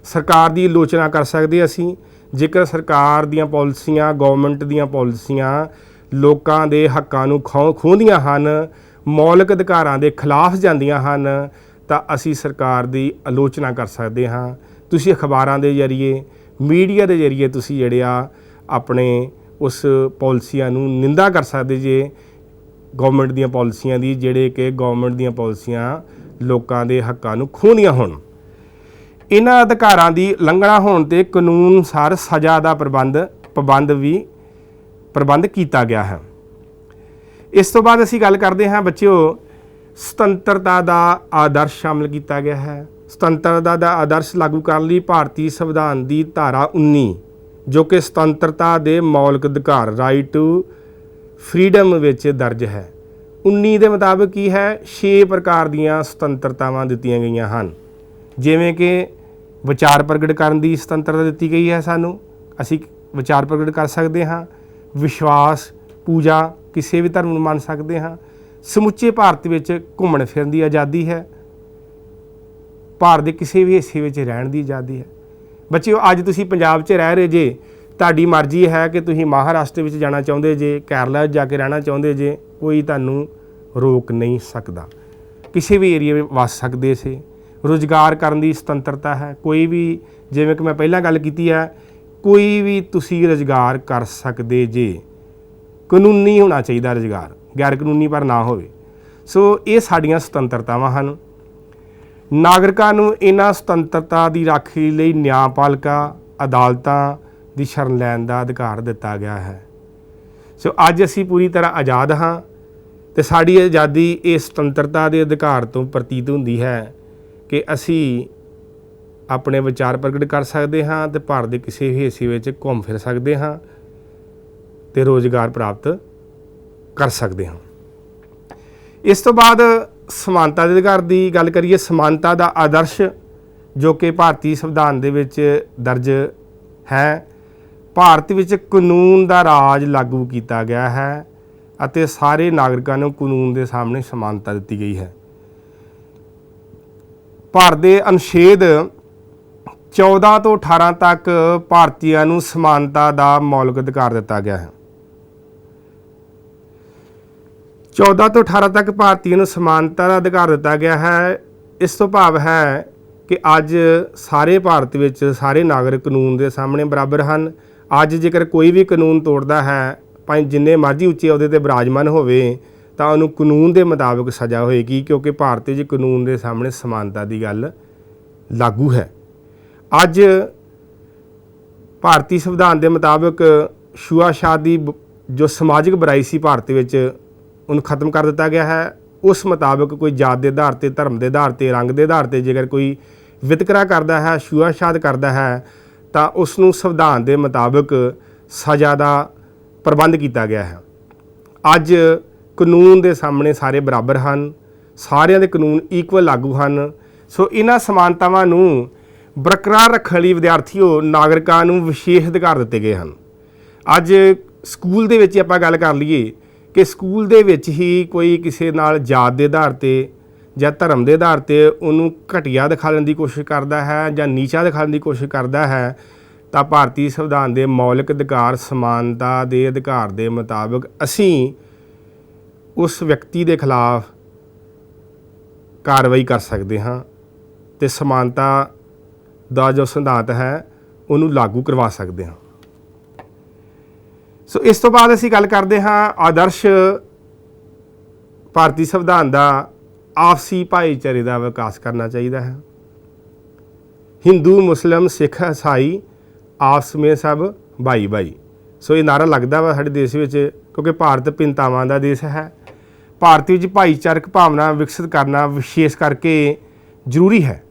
ਸਰਕਾਰ ਦੀ ਆਲੋਚਨਾ ਕਰ ਸਕਦੇ ਅਸੀਂ ਜੇਕਰ ਸਰਕਾਰ ਦੀਆਂ ਪਾਲਿਸੀਆਂ, ਗਵਰਨਮੈਂਟ ਦੀਆਂ ਪਾਲਿਸੀਆਂ ਲੋਕਾਂ ਦੇ ਹੱਕਾਂ ਨੂੰ ਖੋਹਦੀਆਂ ਹਨ, ਮੌਲਿਕ ਅਧਿਕਾਰਾਂ ਦੇ ਖਿਲਾਫ ਜਾਂਦੀਆਂ ਹਨ, ਤਾਂ ਅਸੀਂ ਸਰਕਾਰ ਦੀ ਆਲੋਚਨਾ ਕਰ ਸਕਦੇ ਹਾਂ। ਤੁਸੀਂ ਅਖਬਾਰਾਂ ਦੇ ਜ਼ਰੀਏ, ਮੀਡੀਆ ਦੇ ਜ਼ਰੀਏ ਤੁਸੀਂ ਜਿਹੜੇ ਆ ਆਪਣੇ ਉਸ ਪਾਲਿਸੀਆਂ ਨੂੰ ਨਿੰਦਾ ਕਰ ਸਕਦੇ ਜੇ ਗਵਰਨਮੈਂਟ ਦੀਆਂ ਪਾਲਿਸੀਆਂ ਦੀ, ਜਿਹੜੇ ਕਿ ਗਵਰਨਮੈਂਟ ਦੀਆਂ ਪਾਲਿਸੀਆਂ ਲੋਕਾਂ ਦੇ ਹੱਕਾਂ ਨੂੰ ਖੋਹਦੀਆਂ ਹੋਣ। ਇਹਨਾਂ ਅਧਿਕਾਰਾਂ ਦੀ ਉਲੰਘਣਾ ਹੋਣ 'ਤੇ ਕਾਨੂੰਨ ਅਨੁਸਾਰ ਸਜ਼ਾ ਦਾ ਪ੍ਰਬੰਧ ਕੀਤਾ ਗਿਆ ਹੈ। ਇਸ ਤੋਂ ਬਾਅਦ ਅਸੀਂ ਗੱਲ ਕਰਦੇ ਹਾਂ ਬੱਚਿਓ, ਸੁਤੰਤਰਤਾ ਦਾ ਆਦਰਸ਼ ਸ਼ਾਮਿਲ ਕੀਤਾ ਗਿਆ ਹੈ। ਸੁਤੰਤਰਤਾ ਦਾ ਆਦਰਸ਼ ਲਾਗੂ ਕਰਨ ਲਈ ਭਾਰਤੀ ਸੰਵਿਧਾਨ ਦੀ ਧਾਰਾ 19 ਜੋ ਕਿ ਸੁਤੰਤਰਤਾ ਦੇ ਮੌਲਿਕ ਅਧਿਕਾਰ ਰਾਈਟ ਟੂ ਫਰੀडम ਵਿੱਚ ਦਰਜ ਹੈ। 19 ਦੇ ਮੁਤਾਬਕ ਕੀ ਹੈ, 6 ਪ੍ਰਕਾਰ ਦੀਆਂ ਸੁਤੰਤਰਤਾਵਾਂ ਦਿੱਤੀਆਂ ਗਈਆਂ ਹਨ। ਜਿਵੇਂ ਕਿ ਵਿਚਾਰ ਪ੍ਰਗਟ ਕਰਨ ਦੀ ਸੁਤੰਤਰਤਾ ਦਿੱਤੀ ਗਈ ਹੈ, ਸਾਨੂੰ ਅਸੀਂ ਵਿਚਾਰ ਪ੍ਰਗਟ ਕਰ ਸਕਦੇ ਹਾਂ। ਵਿਸ਼ਵਾਸ, ਪੂਜਾ, ਕਿਸੇ ਵੀ ਧਰਮ ਨੂੰ ਮੰਨ ਸਕਦੇ ਹਾਂ। ਸਮੁੱਚੇ ਭਾਰਤ ਵਿੱਚ ਘੁੰਮਣ ਫਿਰਨ ਦੀ ਆਜ਼ਾਦੀ ਹੈ। ਭਾਰਤ ਦੇ ਕਿਸੇ ਵੀ ਹਿੱਸੇ ਵਿੱਚ ਰਹਿਣ ਦੀ ਆਜ਼ਾਦੀ ਹੈ। ਬੱਚਿਓ, ਅੱਜ ਤੁਸੀਂ ਪੰਜਾਬ 'ਚ ਰਹਿ ਰਹੇ ਜੇ, ਤੁਹਾਡੀ ਮਰਜ਼ੀ ਹੈ ਕਿ ਤੁਸੀਂ ਮਹਾਰਾਸ਼ਟਰ ਵਿੱਚ ਜਾਣਾ ਚਾਹੁੰਦੇ ਜੇ, ਕੇਰਲਾ ਜਾ ਕੇ ਰਹਿਣਾ ਚਾਹੁੰਦੇ ਜੇ, ਕੋਈ ਤੁਹਾਨੂੰ ਰੋਕ ਨਹੀਂ ਸਕਦਾ। ਕਿਸੇ ਵੀ ਏਰੀਆ ਵਿੱਚ ਵਸ ਸਕਦੇ ਸੀ। ਰੁਜ਼ਗਾਰ ਕਰਨ ਦੀ ਸੁਤੰਤਰਤਾ ਹੈ। ਕੋਈ ਵੀ, ਜਿਵੇਂ ਕਿ ਮੈਂ ਪਹਿਲਾਂ ਗੱਲ ਕੀਤੀ ਹੈ, ਕੋਈ ਵੀ ਤੁਸੀਂ ਰੁਜ਼ਗਾਰ ਕਰ ਸਕਦੇ ਜੇ। ਕਾਨੂੰਨੀ ਹੋਣਾ ਚਾਹੀਦਾ ਰੁਜ਼ਗਾਰ, ਗੈਰ ਕਾਨੂੰਨੀ ਪਰ ਨਾ ਹੋਵੇ। ਸੋ ਇਹ ਸਾਡੀਆਂ ਸੁਤੰਤਰਤਾਵਾਂ ਹਨ। ਨਾਗਰਿਕਾਂ ਨੂੰ ਇਹਨਾਂ ਸੁਤੰਤਰਤਾ ਦੀ ਰਾਖੀ ਲਈ ਨਿਆਂਪਾਲਿਕਾ ਅਦਾਲਤਾਂ ਦੀ ਸ਼ਰਨ ਲੈਣ ਦਾ ਅਧਿਕਾਰ ਦਿੱਤਾ ਗਿਆ ਹੈ। ਸੋ ਅੱਜ ਅਸੀਂ ਪੂਰੀ ਤਰ੍ਹਾਂ ਆਜ਼ਾਦ ਹਾਂ ਅਤੇ ਸਾਡੀ ਆਜ਼ਾਦੀ ਇਹ ਸੁਤੰਤਰਤਾ ਦੇ ਅਧਿਕਾਰ ਤੋਂ ਪ੍ਰਤੀਤ ਹੁੰਦੀ ਹੈ ਕਿ ਅਸੀਂ ਆਪਣੇ ਵਿਚਾਰ ਪ੍ਰਗਟ ਕਰ ਸਕਦੇ ਹਾਂ ਅਤੇ ਭਾਰਤ ਦੇ ਕਿਸੇ ਵੀ ਹਿੱਸੇ ਵਿੱਚ ਘੁੰਮ ਫਿਰ ਸਕਦੇ ਹਾਂ ਅਤੇ ਰੁਜ਼ਗਾਰ ਪ੍ਰਾਪਤ ਕਰ ਸਕਦੇ ਹਾਂ। ਇਸ ਤੋਂ ਬਾਅਦ ਸਮਾਨਤਾ ਦੇ ਅਧਿਕਾਰ ਦੀ ਗੱਲ ਕਰੀਏ। ਸਮਾਨਤਾ ਦਾ ਆਦਰਸ਼ ਜੋ ਕਿ ਭਾਰਤੀ ਸੰਵਿਧਾਨ ਦੇ ਵਿੱਚ ਦਰਜ ਹੈ। ਭਾਰਤ ਵਿੱਚ ਕਾਨੂੰਨ ਦਾ ਰਾਜ ਲਾਗੂ ਕੀਤਾ ਗਿਆ ਹੈ ਅਤੇ ਸਾਰੇ ਨਾਗਰਿਕਾਂ ਨੂੰ ਕਾਨੂੰਨ ਦੇ ਸਾਹਮਣੇ ਸਮਾਨਤਾ ਦਿੱਤੀ ਗਈ ਹੈ। ਭਾਰਤ ਦੇ ਅਨੁਛੇਦ 14 ਤੋਂ 18 ਤੱਕ ਭਾਰਤੀਆਂ ਨੂੰ ਸਮਾਨਤਾ ਦਾ ਮੌਲਿਕ ਅਧਿਕਾਰ ਦਿੱਤਾ ਗਿਆ ਹੈ। 14 ਤੋਂ 18 ਤੱਕ ਭਾਰਤੀਆਂ ਨੂੰ ਸਮਾਨਤਾ ਦਾ ਅਧਿਕਾਰ ਦਿੱਤਾ ਗਿਆ ਹੈ। ਇਸ ਤੋਂ ਭਾਵ ਹੈ ਕਿ ਅੱਜ ਸਾਰੇ ਭਾਰਤ ਵਿੱਚ ਸਾਰੇ ਨਾਗਰਿਕ ਕਾਨੂੰਨ ਦੇ ਸਾਹਮਣੇ ਬਰਾਬਰ ਹਨ। ਅੱਜ ਜੇਕਰ ਕੋਈ ਵੀ ਕਾਨੂੰਨ ਤੋੜਦਾ ਹੈ, ਭਾਵੇਂ ਜਿੰਨੇ ਮਰਜ਼ੀ ਉੱਚੇ ਅਹੁਦੇ 'ਤੇ ਬਿਰਾਜਮਾਨ ਹੋਵੇ, ਤਾਂ ਉਹਨੂੰ ਕਾਨੂੰਨ ਦੇ ਮੁਤਾਬਕ ਸਜ਼ਾ ਹੋਏਗੀ, ਕਿਉਂਕਿ ਭਾਰਤ ਵਿੱਚ ਕਾਨੂੰਨ ਦੇ ਸਾਹਮਣੇ ਸਮਾਨਤਾ ਦੀ ਗੱਲ ਲਾਗੂ ਹੈ। ਅੱਜ ਭਾਰਤੀ ਸੰਵਿਧਾਨ ਦੇ ਮੁਤਾਬਕ ਛੂਆਛਾਤ ਦੀ ਜੋ ਸਮਾਜਿਕ ਬੁਰਾਈ ਸੀ ਭਾਰਤ ਵਿੱਚ, ਉਹਨੂੰ ਖਤਮ ਕਰ ਦਿੱਤਾ ਗਿਆ ਹੈ। ਉਸ ਮੁਤਾਬਕ ਕੋਈ ਜਾਤ ਦੇ ਆਧਾਰ 'ਤੇ, ਧਰਮ ਦੇ ਆਧਾਰ 'ਤੇ, ਰੰਗ ਦੇ ਆਧਾਰ 'ਤੇ ਜੇਕਰ ਕੋਈ ਵਿਤਕਰਾ ਕਰਦਾ ਹੈ, ਛੂਆਛਾਤ ਕਰਦਾ ਹੈ, ਤਾਂ ਉਸ ਨੂੰ ਸੰਵਿਧਾਨ ਦੇ ਮੁਤਾਬਕ ਸਜ਼ਾ ਦਾ ਪ੍ਰਬੰਧ ਕੀਤਾ ਗਿਆ ਹੈ। ਅੱਜ ਕਾਨੂੰਨ ਦੇ ਸਾਹਮਣੇ ਸਾਰੇ ਬਰਾਬਰ ਹਨ। ਸਾਰਿਆਂ ਦੇ ਕਾਨੂੰਨ ਇਕੁਅਲ ਲਾਗੂ ਹਨ। ਸੋ ਇਹਨਾਂ ਸਮਾਨਤਾਵਾਂ ਨੂੰ ਬਰਕਰਾਰ ਰੱਖਣ ਲਈ ਵਿਦਿਆਰਥੀਓ, ਨਾਗਰਿਕਾਂ ਨੂੰ ਵਿਸ਼ੇਸ਼ ਅਧਿਕਾਰ ਦਿੱਤੇ ਗਏ ਹਨ। ਅੱਜ ਸਕੂਲ ਦੇ ਵਿੱਚ ਆਪਾਂ ਗੱਲ ਕਰ ਲਈਏ ਕਿ ਸਕੂਲ ਦੇ ਵਿੱਚ ਹੀ ਕੋਈ ਕਿਸੇ ਨਾਲ ਜਾਤ ਦੇ ਆਧਾਰ 'ਤੇ ਜਾਂ ਧਰਮ ਦੇ ਆਧਾਰ 'ਤੇ ਉਹਨੂੰ ਘਟੀਆ ਦਿਖਾਉਣ ਦੀ ਕੋਸ਼ਿਸ਼ ਕਰਦਾ ਹੈ ਜਾਂ ਨੀਚਾ ਦਿਖਾਉਣ ਦੀ ਕੋਸ਼ਿਸ਼ ਕਰਦਾ ਹੈ, ਤਾਂ ਭਾਰਤੀ ਸੰਵਿਧਾਨ ਦੇ ਮੌਲਿਕ ਅਧਿਕਾਰ ਸਮਾਨਤਾ ਦੇ ਅਧਿਕਾਰ ਦੇ ਮੁਤਾਬਕ ਅਸੀਂ ਉਸ ਵਿਅਕਤੀ ਦੇ ਖਿਲਾਫ ਕਾਰਵਾਈ ਕਰ ਸਕਦੇ ਹਾਂ ਅਤੇ ਸਮਾਨਤਾ ਦਾ ਜੋ ਸਿਧਾਂਤ ਹੈ ਉਹਨੂੰ ਲਾਗੂ ਕਰਵਾ ਸਕਦੇ ਹਾਂ। ਸੋ ਇਸ ਤੋਂ ਬਾਅਦ ਅਸੀਂ ਗੱਲ ਕਰਦੇ ਹਾਂ ਆਦਰਸ਼ ਭਾਰਤੀ ਸੰਵਿਧਾਨ ਦਾ ਆਪਸੀ ਭਾਈਚਾਰੇ ਦਾ ਵਿਕਾਸ ਕਰਨਾ ਚਾਹੀਦਾ ਹੈ। ਹਿੰਦੂ ਮੁਸਲਿਮ ਸਿੱਖ ਈਸਾਈ ਆਪਸ ਵਿੱਚ ਸਭ ਭਾਈ ਭਾਈ। ਸੋ ਇਹ ਨਾਰਾ ਲੱਗਦਾ ਵਾ ਸਾਡੇ ਦੇਸ਼ ਵਿੱਚ, ਕਿਉਂਕਿ ਭਾਰਤ ਭਿੰਨਤਾਵਾਂ ਦਾ ਦੇਸ਼ ਹੈ। ਭਾਰਤ ਵਿੱਚ ਭਾਈਚਾਰਕ ਭਾਵਨਾ ਵਿਕਸਿਤ ਕਰਨਾ ਵਿਸ਼ੇਸ਼ ਕਰਕੇ ਜ਼ਰੂਰੀ ਹੈ,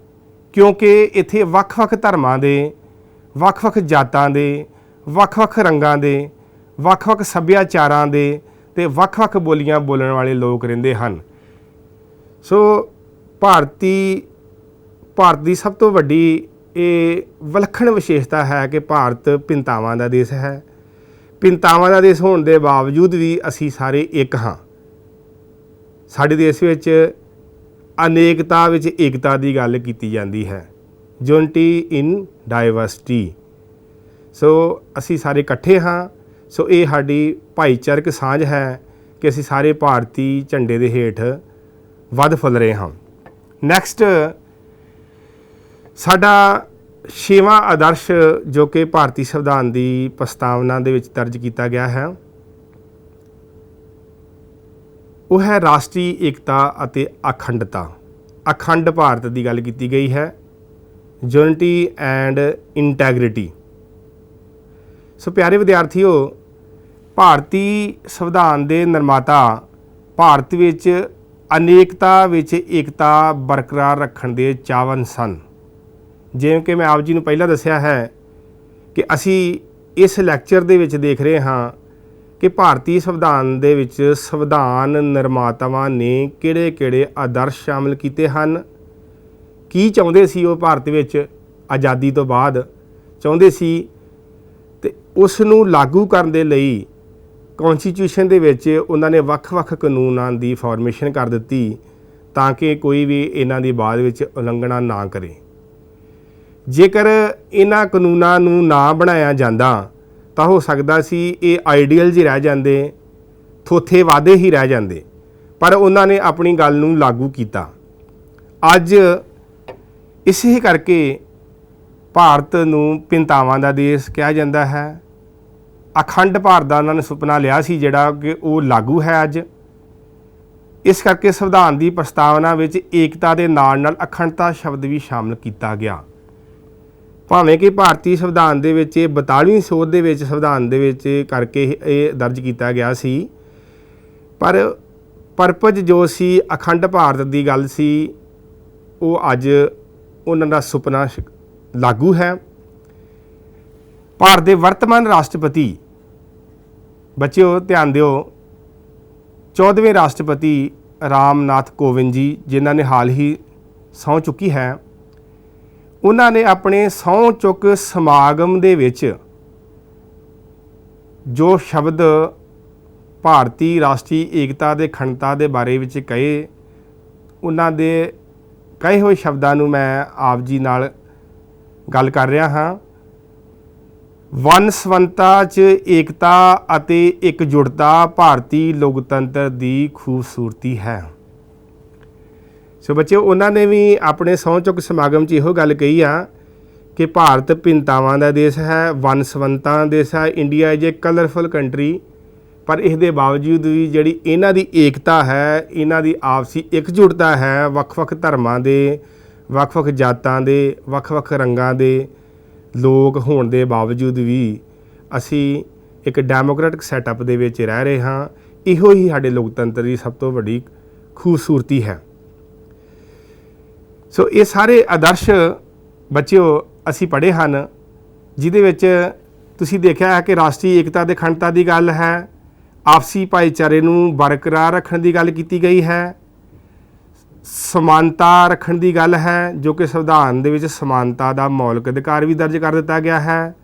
ਕਿਉਂਕਿ ਇੱਥੇ ਵੱਖ-ਵੱਖ ਧਰਮਾਂ ਦੇ, ਵੱਖ-ਵੱਖ ਜਾਤਾਂ ਦੇ, ਵੱਖ-ਵੱਖ ਰੰਗਾਂ ਦੇ, ਵੱਖ-ਵੱਖ ਸੱਭਿਆਚਾਰਾਂ ਦੇ ਅਤੇ ਵੱਖ-ਵੱਖ ਬੋਲੀਆਂ ਬੋਲਣ ਵਾਲੇ ਲੋਕ ਰਹਿੰਦੇ ਹਨ। ਸੋ ਭਾਰਤ ਦੀ ਸਭ ਤੋਂ ਵੱਡੀ ਇਹ ਵਿਲੱਖਣ ਵਿਸ਼ੇਸ਼ਤਾ ਹੈ ਕਿ ਭਾਰਤ ਭਿੰਨਤਾਵਾਂ ਦਾ ਦੇਸ਼ ਹੈ। ਭਿੰਨਤਾਵਾਂ ਦਾ ਦੇਸ਼ ਹੋਣ ਦੇ ਬਾਵਜੂਦ ਵੀ ਅਸੀਂ ਸਾਰੇ ਇੱਕ ਹਾਂ। ਸਾਡੇ ਦੇਸ਼ ਵਿੱਚ ਅਨੇਕਤਾ ਵਿੱਚ ਏਕਤਾ ਦੀ ਗੱਲ ਕੀਤੀ ਜਾਂਦੀ ਹੈ, ਯੂਨਿਟੀ ਇਨ ਡਾਇਵਰਸਿਟੀ। ਸੋ ਅਸੀਂ ਸਾਰੇ ਇਕੱਠੇ ਹਾਂ। ਸੋ ਇਹ ਸਾਡੀ ਭਾਈਚਾਰਕ ਸਾਂਝ ਹੈ ਕਿ ਅਸੀਂ ਸਾਰੇ ਭਾਰਤੀ ਝੰਡੇ ਦੇ ਹੇਠ ਵੱਧ ਫੁੱਲ ਰਹੇ ਹਾਂ। ਨੈਕਸਟ ਸਾਡਾ 6ਵਾਂ ਆਦਰਸ਼ ਜੋ ਕਿ ਭਾਰਤੀ ਸੰਵਿਧਾਨ ਦੀ ਪ੍ਰਸਤਾਵਨਾ ਦੇ ਵਿੱਚ ਦਰਜ ਕੀਤਾ ਗਿਆ ਹੈ, ਉਹ ਹੈ ਰਾਸ਼ਟਰੀ ਏਕਤਾ ਅਤੇ ਅਖੰਡਤਾ। ਅਖੰਡ ਭਾਰਤ ਦੀ ਗੱਲ ਕੀਤੀ ਗਈ ਹੈ, ਯੂਨਿਟੀ ਐਂਡ ਇੰਟੈਗ੍ਰਿਟੀ। ਸੋ ਪਿਆਰੇ ਵਿਦਿਆਰਥੀਓ, ਭਾਰਤੀ ਸੰਵਿਧਾਨ ਦੇ ਨਿਰਮਾਤਾ ਭਾਰਤ ਵਿੱਚ ਅਨੇਕਤਾ ਵਿੱਚ ਏਕਤਾ ਬਰਕਰਾਰ ਰੱਖਣ ਦੇ ਚਾਹਵਾਨ ਸਨ। ਜਿਵੇਂ ਕਿ ਮੈਂ ਆਪ ਜੀ ਨੂੰ ਪਹਿਲਾਂ ਦੱਸਿਆ ਹੈ ਕਿ ਅਸੀਂ ਇਸ ਲੈਕਚਰ ਦੇ ਵਿੱਚ ਦੇਖ ਰਹੇ ਹਾਂ ਕਿ ਭਾਰਤੀ ਸੰਵਿਧਾਨ ਦੇ ਵਿੱਚ ਸੰਵਿਧਾਨ ਨਿਰਮਾਤਾਵਾਂ ਨੇ ਕਿਹੜੇ-ਕਿਹੜੇ ਆਦਰਸ਼ ਸ਼ਾਮਿਲ ਕੀਤੇ ਹਨ। ਕੀ ਚਾਹੁੰਦੇ ਸੀ ਉਹ ਭਾਰਤ ਵਿੱਚ ਆਜ਼ਾਦੀ ਤੋਂ ਬਾਅਦ ਚਾਹੁੰਦੇ ਸੀ, ਅਤੇ ਉਸ ਨੂੰ ਲਾਗੂ ਕਰਨ ਦੇ ਲਈ ਕੌਂਸਟੀਟਿਊਸ਼ਨ ਦੇ ਵਿੱਚ ਉਹਨਾਂ ਨੇ ਵੱਖ-ਵੱਖ ਕਾਨੂੰਨਾਂ ਦੀ ਫਾਰਮੇਸ਼ਨ ਕਰ ਦਿੱਤੀ ਤਾਂ ਕਿ ਕੋਈ ਵੀ ਇਹਨਾਂ ਦੀ ਬਾਅਦ ਵਿੱਚ ਉਲੰਘਣਾ ਨਾ ਕਰੇ। ਜੇਕਰ ਇਹਨਾਂ ਕਾਨੂੰਨਾਂ ਨੂੰ ਨਾ ਬਣਾਇਆ ਜਾਂਦਾ ਤਾਂ ਹੋ ਸਕਦਾ ਸੀ ਇਹ ਆਈਡੀਅਲਸ ਹੀ ਰਹਿ ਜਾਂਦੇ, ਥੋਥੇ ਵਾਅਦੇ ਹੀ ਰਹਿ ਜਾਂਦੇ, ਪਰ ਉਹਨਾਂ ਨੇ ਆਪਣੀ ਗੱਲ ਨੂੰ ਲਾਗੂ ਕੀਤਾ। ਅੱਜ ਇਸੇ ਕਰਕੇ ਭਾਰਤ ਨੂੰ ਭਿੰਨਤਾਵਾਂ ਦਾ ਦੇਸ਼ ਕਿਹਾ ਜਾਂਦਾ ਹੈ। ਅਖੰਡ ਭਾਰਤ ਦਾ ਉਹਨਾਂ ਨੇ ਸੁਪਨਾ ਲਿਆ ਸੀ ਜਿਹੜਾ ਕਿ ਉਹ ਲਾਗੂ ਹੈ ਅੱਜ। ਇਸ ਕਰਕੇ ਸੰਵਿਧਾਨ ਦੀ ਪ੍ਰਸਤਾਵਨਾ ਵਿੱਚ ਏਕਤਾ ਦੇ ਨਾਲ ਨਾਲ ਅਖੰਡਤਾ ਸ਼ਬਦ ਵੀ ਸ਼ਾਮਲ ਕੀਤਾ ਗਿਆ। ਭਾਵੇਂ ਕਿ ਭਾਰਤੀ ਸੰਵਿਧਾਨ ਦੇ ਵਿੱਚ ਇਹ 42ਵੀਂ ਸੋਧ ਦੇ ਵਿੱਚ ਸੰਵਿਧਾਨ ਦੇ ਵਿੱਚ ਕਰਕੇ ਇਹ ਦਰਜ ਕੀਤਾ ਗਿਆ ਸੀ, ਪਰ ਪਰਪਜ਼ ਜੋ ਸੀ ਅਖੰਡ ਭਾਰਤ ਦੀ ਗੱਲ ਸੀ, ਉਹ ਅੱਜ ਉਹਨਾਂ ਦਾ ਸੁਪਨਾ ਲਾਗੂ ਹੈ। ਭਾਰਤ ਦੇ ਵਰਤਮਾਨ ਰਾਸ਼ਟਰਪਤੀ, ਬੱਚਿਓ ਧਿਆਨ ਦਿਓ, 14ਵੇਂ ਰਾਸ਼ਟਰਪਤੀ ਰਾਮਨਾਥ ਕੋਵਿੰਦ ਜੀ, ਜਿਨ੍ਹਾਂ ਨੇ ਹਾਲ ਹੀ ਸਹੁੰ ਚੁੱਕੀ ਹੈ, ਉਹਨਾਂ ਨੇ ਆਪਣੇ ਸਹੁੰ ਚੁੱਕ ਸਮਾਗਮ ਦੇ ਵਿੱਚ ਜੋ ਸ਼ਬਦ ਭਾਰਤੀ ਰਾਸ਼ਟਰੀ ਏਕਤਾ ਦੇ ਅਖੰਡਤਾ ਦੇ ਬਾਰੇ ਵਿੱਚ ਕਹੇ, ਉਹਨਾਂ ਦੇ ਕਹੇ ਹੋਏ ਸ਼ਬਦਾਂ ਨੂੰ ਮੈਂ ਆਪ ਜੀ ਨਾਲ ਗੱਲ ਕਰ ਰਿਹਾ ਹਾਂ। ਵੰਨ ਸਵੰਨਤਾ 'ਚ ਏਕਤਾ ਅਤੇ ਇਕਜੁੱਟਤਾ ਭਾਰਤੀ ਲੋਕਤੰਤਰ ਦੀ ਖੂਬਸੂਰਤੀ ਹੈ। ਸੋ ਬੱਚਿਓ, ਉਹਨਾਂ ਨੇ ਵੀ ਆਪਣੇ ਸਹੁੰ ਚੁੱਕ ਸਮਾਗਮ 'ਚ ਇਹੋ ਗੱਲ ਕਹੀ ਆ ਕਿ ਭਾਰਤ ਭਿੰਨਤਾਵਾਂ ਦਾ ਦੇਸ਼ ਹੈ, ਵੰਨ ਸਵੰਨਤਾ ਦਾ ਦੇਸ਼ ਹੈ। India is a colourful country. ਪਰ ਇਸ ਦੇ ਬਾਵਜੂਦ ਵੀ ਜਿਹੜੀ ਇਹਨਾਂ ਦੀ ਏਕਤਾ ਹੈ, ਇਹਨਾਂ ਦੀ ਆਪਸੀ ਇਕਜੁੱਟਤਾ ਹੈ, ਵੱਖ-ਵੱਖ ਧਰਮਾਂ ਦੇ, ਵੱਖ-ਵੱਖ ਜਾਤਾਂ ਦੇ, ਵੱਖ-ਵੱਖ ਰੰਗਾਂ ਦੇ ਲੋਕ ਹੋਣ ਦੇ ਬਾਵਜੂਦ ਵੀ ਅਸੀਂ ਇੱਕ ਡੈਮੋਕ੍ਰੈਟਿਕ ਸੈਟਅਪ ਦੇ ਵਿੱਚ ਰਹਿ ਰਹੇ ਹਾਂ। ਇਹੋ ਹੀ ਸਾਡੇ ਲੋਕਤੰਤਰ ਦੀ ਸਭ ਤੋਂ ਵੱਡੀ ਖੂਬਸੂਰਤੀ ਹੈ। ਸੋ ਇਹ ਸਾਰੇ ਆਦਰਸ਼ ਬੱਚਿਓ ਅਸੀਂ ਪੜ੍ਹੇ ਹਨ, ਜਿਹਦੇ ਵਿੱਚ ਤੁਸੀਂ ਦੇਖਿਆ ਹੈ ਕਿ ਰਾਸ਼ਟਰੀ ਏਕਤਾ ਦੇ ਅਖੰਡਤਾ ਦੀ ਗੱਲ ਹੈ, ਆਪਸੀ ਭਾਈਚਾਰੇ ਨੂੰ ਬਰਕਰਾਰ ਰੱਖਣ ਦੀ ਗੱਲ ਕੀਤੀ ਗਈ ਹੈ, ਸਮਾਨਤਾ ਰੱਖਣ ਦੀ ਗੱਲ ਹੈ, ਜੋ ਕਿ ਸੰਵਿਧਾਨ ਦੇ ਵਿੱਚ ਸਮਾਨਤਾ ਦਾ ਮੌਲਿਕ ਅਧਿਕਾਰ ਵੀ ਦਰਜ ਕਰ ਦਿੱਤਾ ਗਿਆ ਹੈ,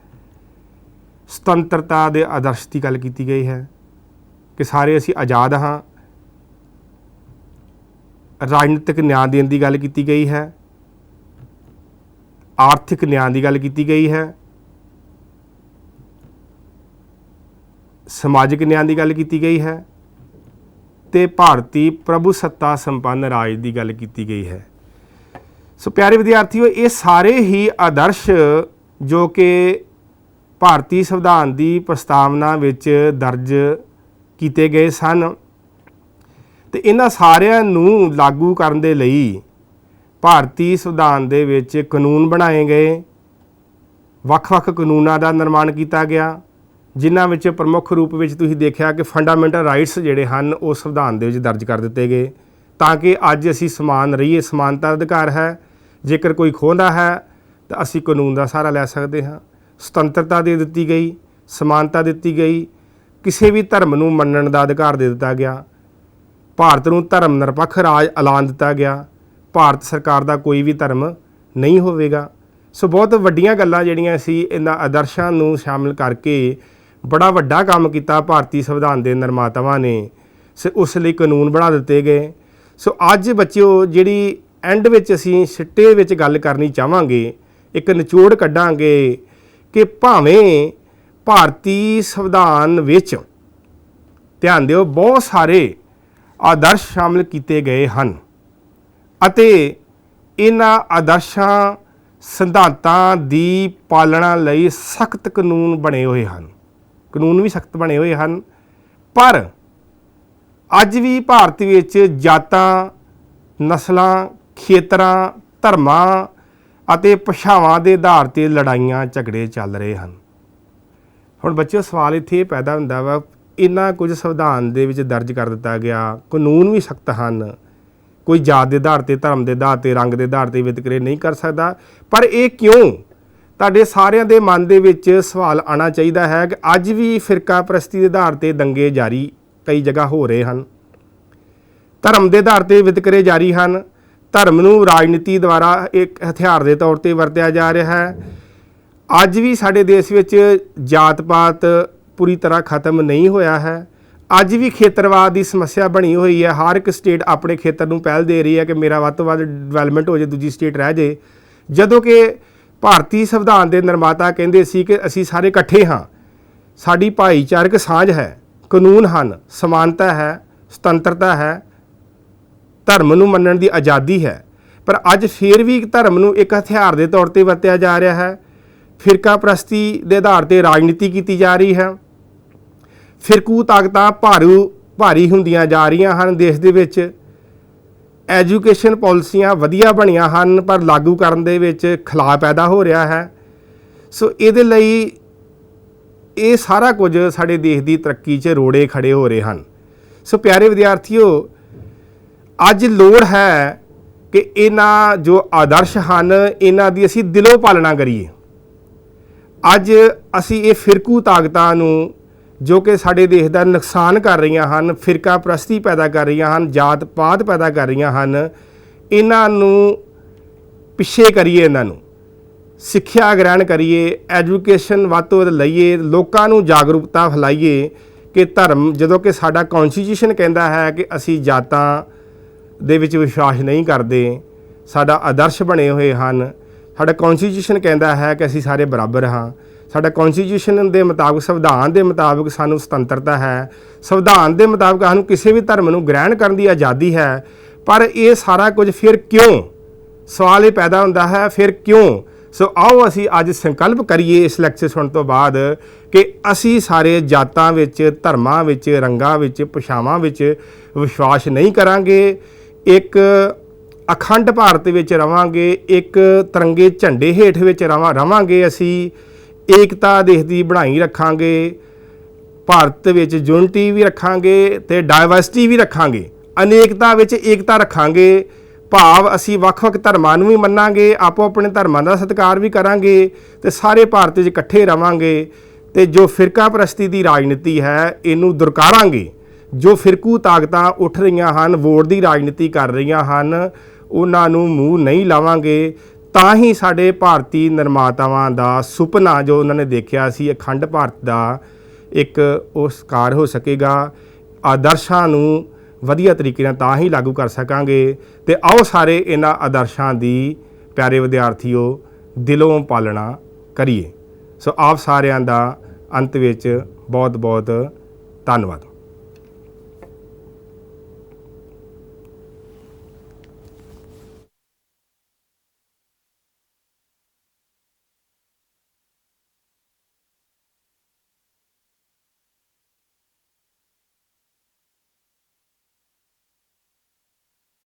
ਸੁਤੰਤਰਤਾ ਦੇ ਆਦਰਸ਼ ਦੀ ਗੱਲ ਕੀਤੀ ਗਈ ਹੈ ਕਿ ਸਾਰੇ ਅਸੀਂ ਆਜ਼ਾਦ ਹਾਂ, ਰਾਜਨੀਤਿਕ ਨਿਆਂ ਦੇਣ ਦੀ ਗੱਲ ਕੀਤੀ ਗਈ ਹੈ, ਆਰਥਿਕ ਨਿਆਂ ਦੀ ਗੱਲ ਕੀਤੀ ਗਈ ਹੈ, ਸਮਾਜਿਕ ਨਿਆਂ ਦੀ ਗੱਲ ਕੀਤੀ ਗਈ ਹੈ, ਅਤੇ ਭਾਰਤੀ ਪ੍ਰਭੂ ਸੱਤਾ ਸੰਪੰਨ ਰਾਜ ਦੀ ਗੱਲ ਕੀਤੀ ਗਈ ਹੈ। ਸੋ ਪਿਆਰੇ ਵਿਦਿਆਰਥੀਓ, ਇਹ ਸਾਰੇ ਹੀ ਆਦਰਸ਼ ਜੋ ਕਿ ਭਾਰਤੀ ਸੰਵਿਧਾਨ ਦੀ ਪ੍ਰਸਤਾਵਨਾ ਵਿੱਚ ਦਰਜ ਕੀਤੇ ਗਏ ਸਨ, ਤੇ ਇਹਨਾਂ ਸਾਰਿਆਂ ਨੂੰ ਲਾਗੂ ਕਰਨ ਦੇ ਲਈ ਭਾਰਤੀ ਸੰਵਿਧਾਨ ਦੇ ਵਿੱਚ ਕਾਨੂੰਨ ਬਣਾਏ ਗਏ। ਵੱਖ-ਵੱਖ ਕਾਨੂੰਨਾਂ ਦਾ ਨਿਰਮਾਣ ਕੀਤਾ ਗਿਆ, ਜਿਨ੍ਹਾਂ ਵਿੱਚ ਪ੍ਰਮੁੱਖ ਰੂਪ ਵਿੱਚ ਤੁਸੀਂ ਦੇਖਿਆ ਕਿ ਫੰਡਾਮੈਂਟਲ ਰਾਈਟਸ ਜਿਹੜੇ ਹਨ ਉਹ ਸੰਵਿਧਾਨ ਦੇ ਵਿੱਚ ਦਰਜ ਕਰ ਦਿੱਤੇ ਗਏ, ਤਾਂ ਕਿ ਅੱਜ ਅਸੀਂ ਸਮਾਨ ਰਹੀਏ। ਸਮਾਨਤਾ ਦਾ ਅਧਿਕਾਰ ਹੈ, ਜੇਕਰ ਕੋਈ ਖੋਹਦਾ ਹੈ ਤਾਂ ਅਸੀਂ ਕਾਨੂੰਨ ਦਾ ਸਹਾਰਾ ਲੈ ਸਕਦੇ ਹਾਂ। ਸੁਤੰਤਰਤਾ ਦੇ ਦਿੱਤੀ ਗਈ, ਸਮਾਨਤਾ ਦਿੱਤੀ ਗਈ, ਕਿਸੇ ਵੀ ਧਰਮ ਨੂੰ ਮੰਨਣ ਦਾ ਅਧਿਕਾਰ ਦੇ ਦਿੱਤਾ ਗਿਆ। ਭਾਰਤ ਨੂੰ ਧਰਮ ਨਿਰਪੱਖ ਰਾਜ ਐਲਾਨ ਦਿੱਤਾ ਗਿਆ। ਭਾਰਤ ਸਰਕਾਰ ਦਾ ਕੋਈ ਵੀ ਧਰਮ ਨਹੀਂ ਹੋਵੇਗਾ। ਸੋ ਬਹੁਤ ਵੱਡੀਆਂ ਗੱਲਾਂ ਜਿਹੜੀਆਂ ਸੀ ਇਹਨਾਂ ਆਦਰਸ਼ਾਂ ਨੂੰ ਸ਼ਾਮਿਲ ਕਰਕੇ ਬੜਾ ਵੱਡਾ ਕੰਮ ਕੀਤਾ ਭਾਰਤੀ ਸੰਵਿਧਾਨ ਦੇ ਨਿਰਮਾਤਾਵਾਂ ਨੇ। ਸੋ ਉਸ ਲਈ ਕਾਨੂੰਨ ਬਣਾ ਦਿੱਤੇ ਗਏ। ਸੋ ਅੱਜ ਬੱਚਿਓ, ਜਿਹੜੀ ਐਂਡ ਵਿੱਚ ਅਸੀਂ ਸਿੱਟੇ ਵਿੱਚ ਗੱਲ ਕਰਨੀ ਚਾਹਾਂਗੇ, ਇੱਕ ਨਿਚੋੜ ਕੱਢਾਂਗੇ ਕਿ ਭਾਵੇਂ ਭਾਰਤੀ ਸੰਵਿਧਾਨ ਵਿੱਚ ਧਿਆਨ ਦਿਓ ਬਹੁਤ ਸਾਰੇ ਆਦਰਸ਼ ਸ਼ਾਮਿਲ ਕੀਤੇ ਗਏ ਹਨ ਅਤੇ ਇਹਨਾਂ ਆਦਰਸ਼ਾਂ ਸਿਧਾਂਤਾਂ ਦੀ ਪਾਲਣਾ ਲਈ ਸਖਤ ਕਾਨੂੰਨ ਬਣੇ ਹੋਏ ਹਨ। ਕਾਨੂੰਨ ਵੀ ਸਖਤ ਬਣੇ ਹੋਏ ਹਨ, ਪਰ ਅੱਜ ਵੀ ਭਾਰਤ ਵਿੱਚ ਜਾਤਾਂ, ਨਸਲਾਂ, ਖੇਤਰਾਂ, ਧਰਮਾਂ ਅਤੇ ਭਾਸ਼ਾਵਾਂ ਦੇ ਆਧਾਰ 'ਤੇ ਲੜਾਈਆਂ ਝਗੜੇ ਚੱਲ ਰਹੇ ਹਨ। ਹੁਣ ਬੱਚਿਓ, ਸਵਾਲ ਇੱਥੇ ਇਹ ਪੈਦਾ ਹੁੰਦਾ ਵਾ, ਇੰਨਾ ਕੁਝ ਸੰਵਿਧਾਨ ਦੇ ਵਿੱਚ ਦਰਜ ਕਰ ਦਿੱਤਾ ਗਿਆ, ਕਾਨੂੰਨ ਵੀ ਸਖਤ ਹਨ, ਕੋਈ ਜਾਤ ਦੇ ਆਧਾਰ 'ਤੇ, ਧਰਮ ਦੇ ਆਧਾਰ 'ਤੇ, ਰੰਗ ਦੇ ਆਧਾਰ 'ਤੇ ਵਿਤਕਰੇ ਨਹੀਂ ਕਰ ਸਕਦਾ, ਪਰ ਇਹ ਕਿਉਂ? ਤੁਹਾਡੇ ਸਾਰਿਆਂ ਦੇ ਮਨ ਦੇ ਵਿੱਚ ਸਵਾਲ ਆਉਣਾ ਚਾਹੀਦਾ ਹੈ ਕਿ ਅੱਜ ਵੀ ਫਿਰਕਾ ਪ੍ਰਸਤੀ ਦੇ ਆਧਾਰ 'ਤੇ ਦੰਗੇ ਜਾਰੀ ਕਈ ਜਗ੍ਹਾ ਹੋ ਰਹੇ ਹਨ, ਧਰਮ ਦੇ ਆਧਾਰ 'ਤੇ ਵਿਤਕਰੇ ਜਾਰੀ ਹਨ, ਧਰਮ ਨੂੰ ਰਾਜਨੀਤੀ ਦੁਆਰਾ ਇੱਕ ਹਥਿਆਰ ਦੇ ਤੌਰ 'ਤੇ ਵਰਤਿਆ ਜਾ ਰਿਹਾ ਹੈ। ਅੱਜ ਵੀ ਸਾਡੇ ਦੇਸ਼ ਵਿੱਚ ਜਾਤ ਪਾਤ ਪੂਰੀ ਤਰ੍ਹਾਂ ਖਤਮ ਨਹੀਂ ਹੋਇਆ ਹੈ। ਅੱਜ ਵੀ ਖੇਤਰਵਾਦ ਦੀ ਸਮੱਸਿਆ ਬਣੀ ਹੋਈ ਹੈ। ਹਰ ਇੱਕ ਸਟੇਟ ਆਪਣੇ ਖੇਤਰ ਨੂੰ ਪਹਿਲ ਦੇ ਰਹੀ ਹੈ ਕਿ ਮੇਰਾ ਵੱਧ ਤੋਂ ਵੱਧ ਡਿਵੈਲਪਮੈਂਟ ਹੋ ਜਾਏ, ਦੂਜੀ ਸਟੇਟ ਰਹਿ ਜਾਏ, ਜਦੋਂ ਕਿ ਭਾਰਤੀ ਸੰਵਿਧਾਨ ਦੇ ਨਿਰਮਾਤਾ ਕਹਿੰਦੇ ਸੀ ਕਿ ਅਸੀਂ ਸਾਰੇ ਇਕੱਠੇ ਹਾਂ, ਸਾਡੀ ਭਾਈਚਾਰਕ ਸਾਂਝ ਹੈ, ਕਾਨੂੰਨ ਹਨ, ਸਮਾਨਤਾ ਹੈ, ਸੁਤੰਤਰਤਾ ਹੈ, ਧਰਮ ਨੂੰ ਮੰਨਣ ਦੀ ਆਜ਼ਾਦੀ ਹੈ। ਪਰ ਅੱਜ ਫਿਰ ਵੀ ਧਰਮ ਨੂੰ ਇੱਕ ਹਥਿਆਰ ਦੇ ਤੌਰ 'ਤੇ ਵਰਤਿਆ ਜਾ ਰਿਹਾ ਹੈ। ਫਿਰਕਾ ਪ੍ਰਸਤੀ ਦੇ ਆਧਾਰ 'ਤੇ ਰਾਜਨੀਤੀ ਕੀਤੀ ਜਾ ਰਹੀ ਹੈ। ਫਿਰਕੂ ਤਾਕਤਾਂ ਭਾਰੀ ਹੁੰਦੀਆਂ ਜਾ ਰਹੀਆਂ ਹਨ ਦੇਸ਼ ਦੇ ਵਿੱਚ। ਐਜੂਕੇਸ਼ਨ ਪਾਲਿਸੀਆਂ ਵਧੀਆ ਬਣੀਆਂ ਹਨ, ਪਰ ਲਾਗੂ ਕਰਨ ਦੇ ਵਿੱਚ ਖਲਾਅ ਪੈਦਾ ਹੋ ਰਿਹਾ ਹੈ। ਸੋ ਇਹਦੇ ਲਈ ਇਹ ਸਾਰਾ ਕੁਝ ਸਾਡੇ ਦੇਸ਼ ਦੀ ਤਰੱਕੀ 'ਚ ਰੋੜੇ ਖੜੇ ਹੋ ਰਹੇ ਹਨ। ਸੋ ਪਿਆਰੇ ਵਿਦਿਆਰਥੀਓ, ਅੱਜ ਲੋੜ ਹੈ ਕਿ ਇਹਨਾਂ ਜੋ ਆਦਰਸ਼ ਹਨ, ਇਹਨਾਂ ਦੀ ਅਸੀਂ ਦਿਲੋਂ ਪਾਲਣਾ ਕਰੀਏ। ਅੱਜ ਅਸੀਂ ਇਹ ਫਿਰਕੂ ਤਾਕਤਾਂ ਨੂੰ, ਜੋ ਕਿ ਸਾਡੇ ਦੇਸ਼ ਦਾ ਨੁਕਸਾਨ ਕਰ ਰਹੀਆਂ ਹਨ, ਫਿਰਕਾ ਪ੍ਰਸਤੀ ਪੈਦਾ ਕਰ ਰਹੀਆਂ ਹਨ, ਜਾਤ ਪਾਤ ਪੈਦਾ ਕਰ ਰਹੀਆਂ ਹਨ, ਇਹਨਾਂ ਨੂੰ ਪਿੱਛੇ ਕਰੀਏ, ਇਹਨਾਂ ਨੂੰ ਸਿੱਖਿਆ ਗ੍ਰਹਿਣ ਕਰੀਏ, ਐਜੂਕੇਸ਼ਨ ਵੱਧ ਤੋਂ ਵੱਧ ਲਈਏ, ਲੋਕਾਂ ਨੂੰ ਜਾਗਰੂਕਤਾ ਫੈਲਾਈਏ ਕਿ ਧਰਮ, ਜਦੋਂ ਕਿ ਸਾਡਾ ਕੌਨਸਟੀਟਿਊਸ਼ਨ ਕਹਿੰਦਾ ਹੈ ਕਿ ਅਸੀਂ ਜਾਤਾਂ ਦੇ ਵਿੱਚ ਵਿਸ਼ਵਾਸ ਨਹੀਂ ਕਰਦੇ, ਸਾਡਾ ਆਦਰਸ਼ ਬਣੇ ਹੋਏ ਹਨ। ਸਾਡਾ ਕੌਨਸਟੀਟਿਊਸ਼ਨ ਕਹਿੰਦਾ ਹੈ ਕਿ ਅਸੀਂ ਸਾਰੇ ਬਰਾਬਰ ਹਾਂ। ਸਾਡਾ ਕੌਨਸਟੀਟਿਊਸ਼ਨ ਦੇ ਮੁਤਾਬਕ, ਸੰਵਿਧਾਨ ਦੇ ਮੁਤਾਬਕ ਸਾਨੂੰ ਸੁਤੰਤਰਤਾ ਹੈ। ਸੰਵਿਧਾਨ ਦੇ ਮੁਤਾਬਕ ਸਾਨੂੰ ਕਿਸੇ ਵੀ ਧਰਮ ਨੂੰ ਗ੍ਰਹਿਣ ਕਰਨ ਦੀ ਆਜ਼ਾਦੀ ਹੈ। ਪਰ ਇਹ ਸਾਰਾ ਕੁਝ ਫਿਰ ਕਿਉਂ? ਸਵਾਲ ਇਹ ਪੈਦਾ ਹੁੰਦਾ ਹੈ, ਫਿਰ ਕਿਉਂ? ਸੋ ਆਓ ਅਸੀਂ ਅੱਜ ਸੰਕਲਪ ਕਰੀਏ ਇਸ ਲੈਕਚਰ ਸੁਣਨ ਤੋਂ ਬਾਅਦ ਕਿ ਅਸੀਂ ਸਾਰੇ ਜਾਤਾਂ ਵਿੱਚ, ਧਰਮਾਂ ਵਿੱਚ, ਰੰਗਾਂ ਵਿੱਚ, ਭਾਸ਼ਾਵਾਂ ਵਿੱਚ ਵਿਸ਼ਵਾਸ ਨਹੀਂ ਕਰਾਂਗੇ। ਇੱਕ ਅਖੰਡ ਭਾਰਤ ਵਿੱਚ ਰਵਾਂਗੇ, ਇੱਕ ਤਿਰੰਗੇ ਝੰਡੇ ਹੇਠ ਵਿੱਚ ਰਵਾਂਗੇ। ਅਸੀਂ ਏਕਤਾ ਦੇਸ਼ ਦੀ ਬਣਾਈ ਰੱਖਾਂਗੇ, ਭਾਰਤ ਵਿੱਚ ਯੂਨਿਟੀ ਵੀ ਰੱਖਾਂਗੇ ਅਤੇ ਡਾਇਵਰਸਿਟੀ ਵੀ ਰੱਖਾਂਗੇ। ਅਨੇਕਤਾ ਵਿੱਚ ਏਕਤਾ ਰੱਖਾਂਗੇ, ਭਾਵ ਅਸੀਂ ਵੱਖ-ਵੱਖ ਧਰਮਾਂ ਨੂੰ ਵੀ ਮੰਨਾਂਗੇ, ਆਪੋ ਆਪਣੇ ਧਰਮਾਂ ਦਾ ਸਤਿਕਾਰ ਵੀ ਕਰਾਂਗੇ ਅਤੇ ਸਾਰੇ ਭਾਰਤ ਵਿੱਚ ਇਕੱਠੇ ਰਵਾਂਗੇ। ਅਤੇ ਜੋ ਫਿਰਕਾ ਪ੍ਰਸਤੀ ਦੀ ਰਾਜਨੀਤੀ ਹੈ, ਇਹਨੂੰ ਦੁਰਕਾਰਾਂਗੇ। ਜੋ ਫਿਰਕੂ ਤਾਕਤਾਂ ਉੱਠ ਰਹੀਆਂ ਹਨ, ਵੋਟ ਦੀ ਰਾਜਨੀਤੀ ਕਰ ਰਹੀਆਂ ਹਨ, ਉਹਨਾਂ ਨੂੰ ਮੂੰਹ ਨਹੀਂ ਲਾਵਾਂਗੇ। ਤਾਂ ਹੀ ਸਾਡੇ ਭਾਰਤੀ ਨਿਰਮਾਤਾਵਾਂ ਦਾ ਸੁਪਨਾ ਜੋ ਉਹਨਾਂ ਨੇ ਦੇਖਿਆ ਸੀ ਅਖੰਡ ਭਾਰਤ ਦਾ, ਇੱਕ ਉਹ ਸਾਕਾਰ ਹੋ ਸਕੇਗਾ। ਆਦਰਸ਼ਾਂ ਨੂੰ ਵਧੀਆ ਤਰੀਕੇ ਨਾਲ ਤਾਂ ਹੀ ਲਾਗੂ ਕਰ ਸਕਾਂਗੇ। ਅਤੇ ਆਓ ਸਾਰੇ ਇਹਨਾਂ ਆਦਰਸ਼ਾਂ ਦੀ, ਪਿਆਰੇ ਵਿਦਿਆਰਥੀਓ, ਦਿਲੋਂ ਪਾਲਣਾ ਕਰੀਏ। ਸੋ ਆਪ ਸਾਰਿਆਂ ਦਾ ਅੰਤ ਵਿੱਚ ਬਹੁਤ ਬਹੁਤ ਧੰਨਵਾਦ।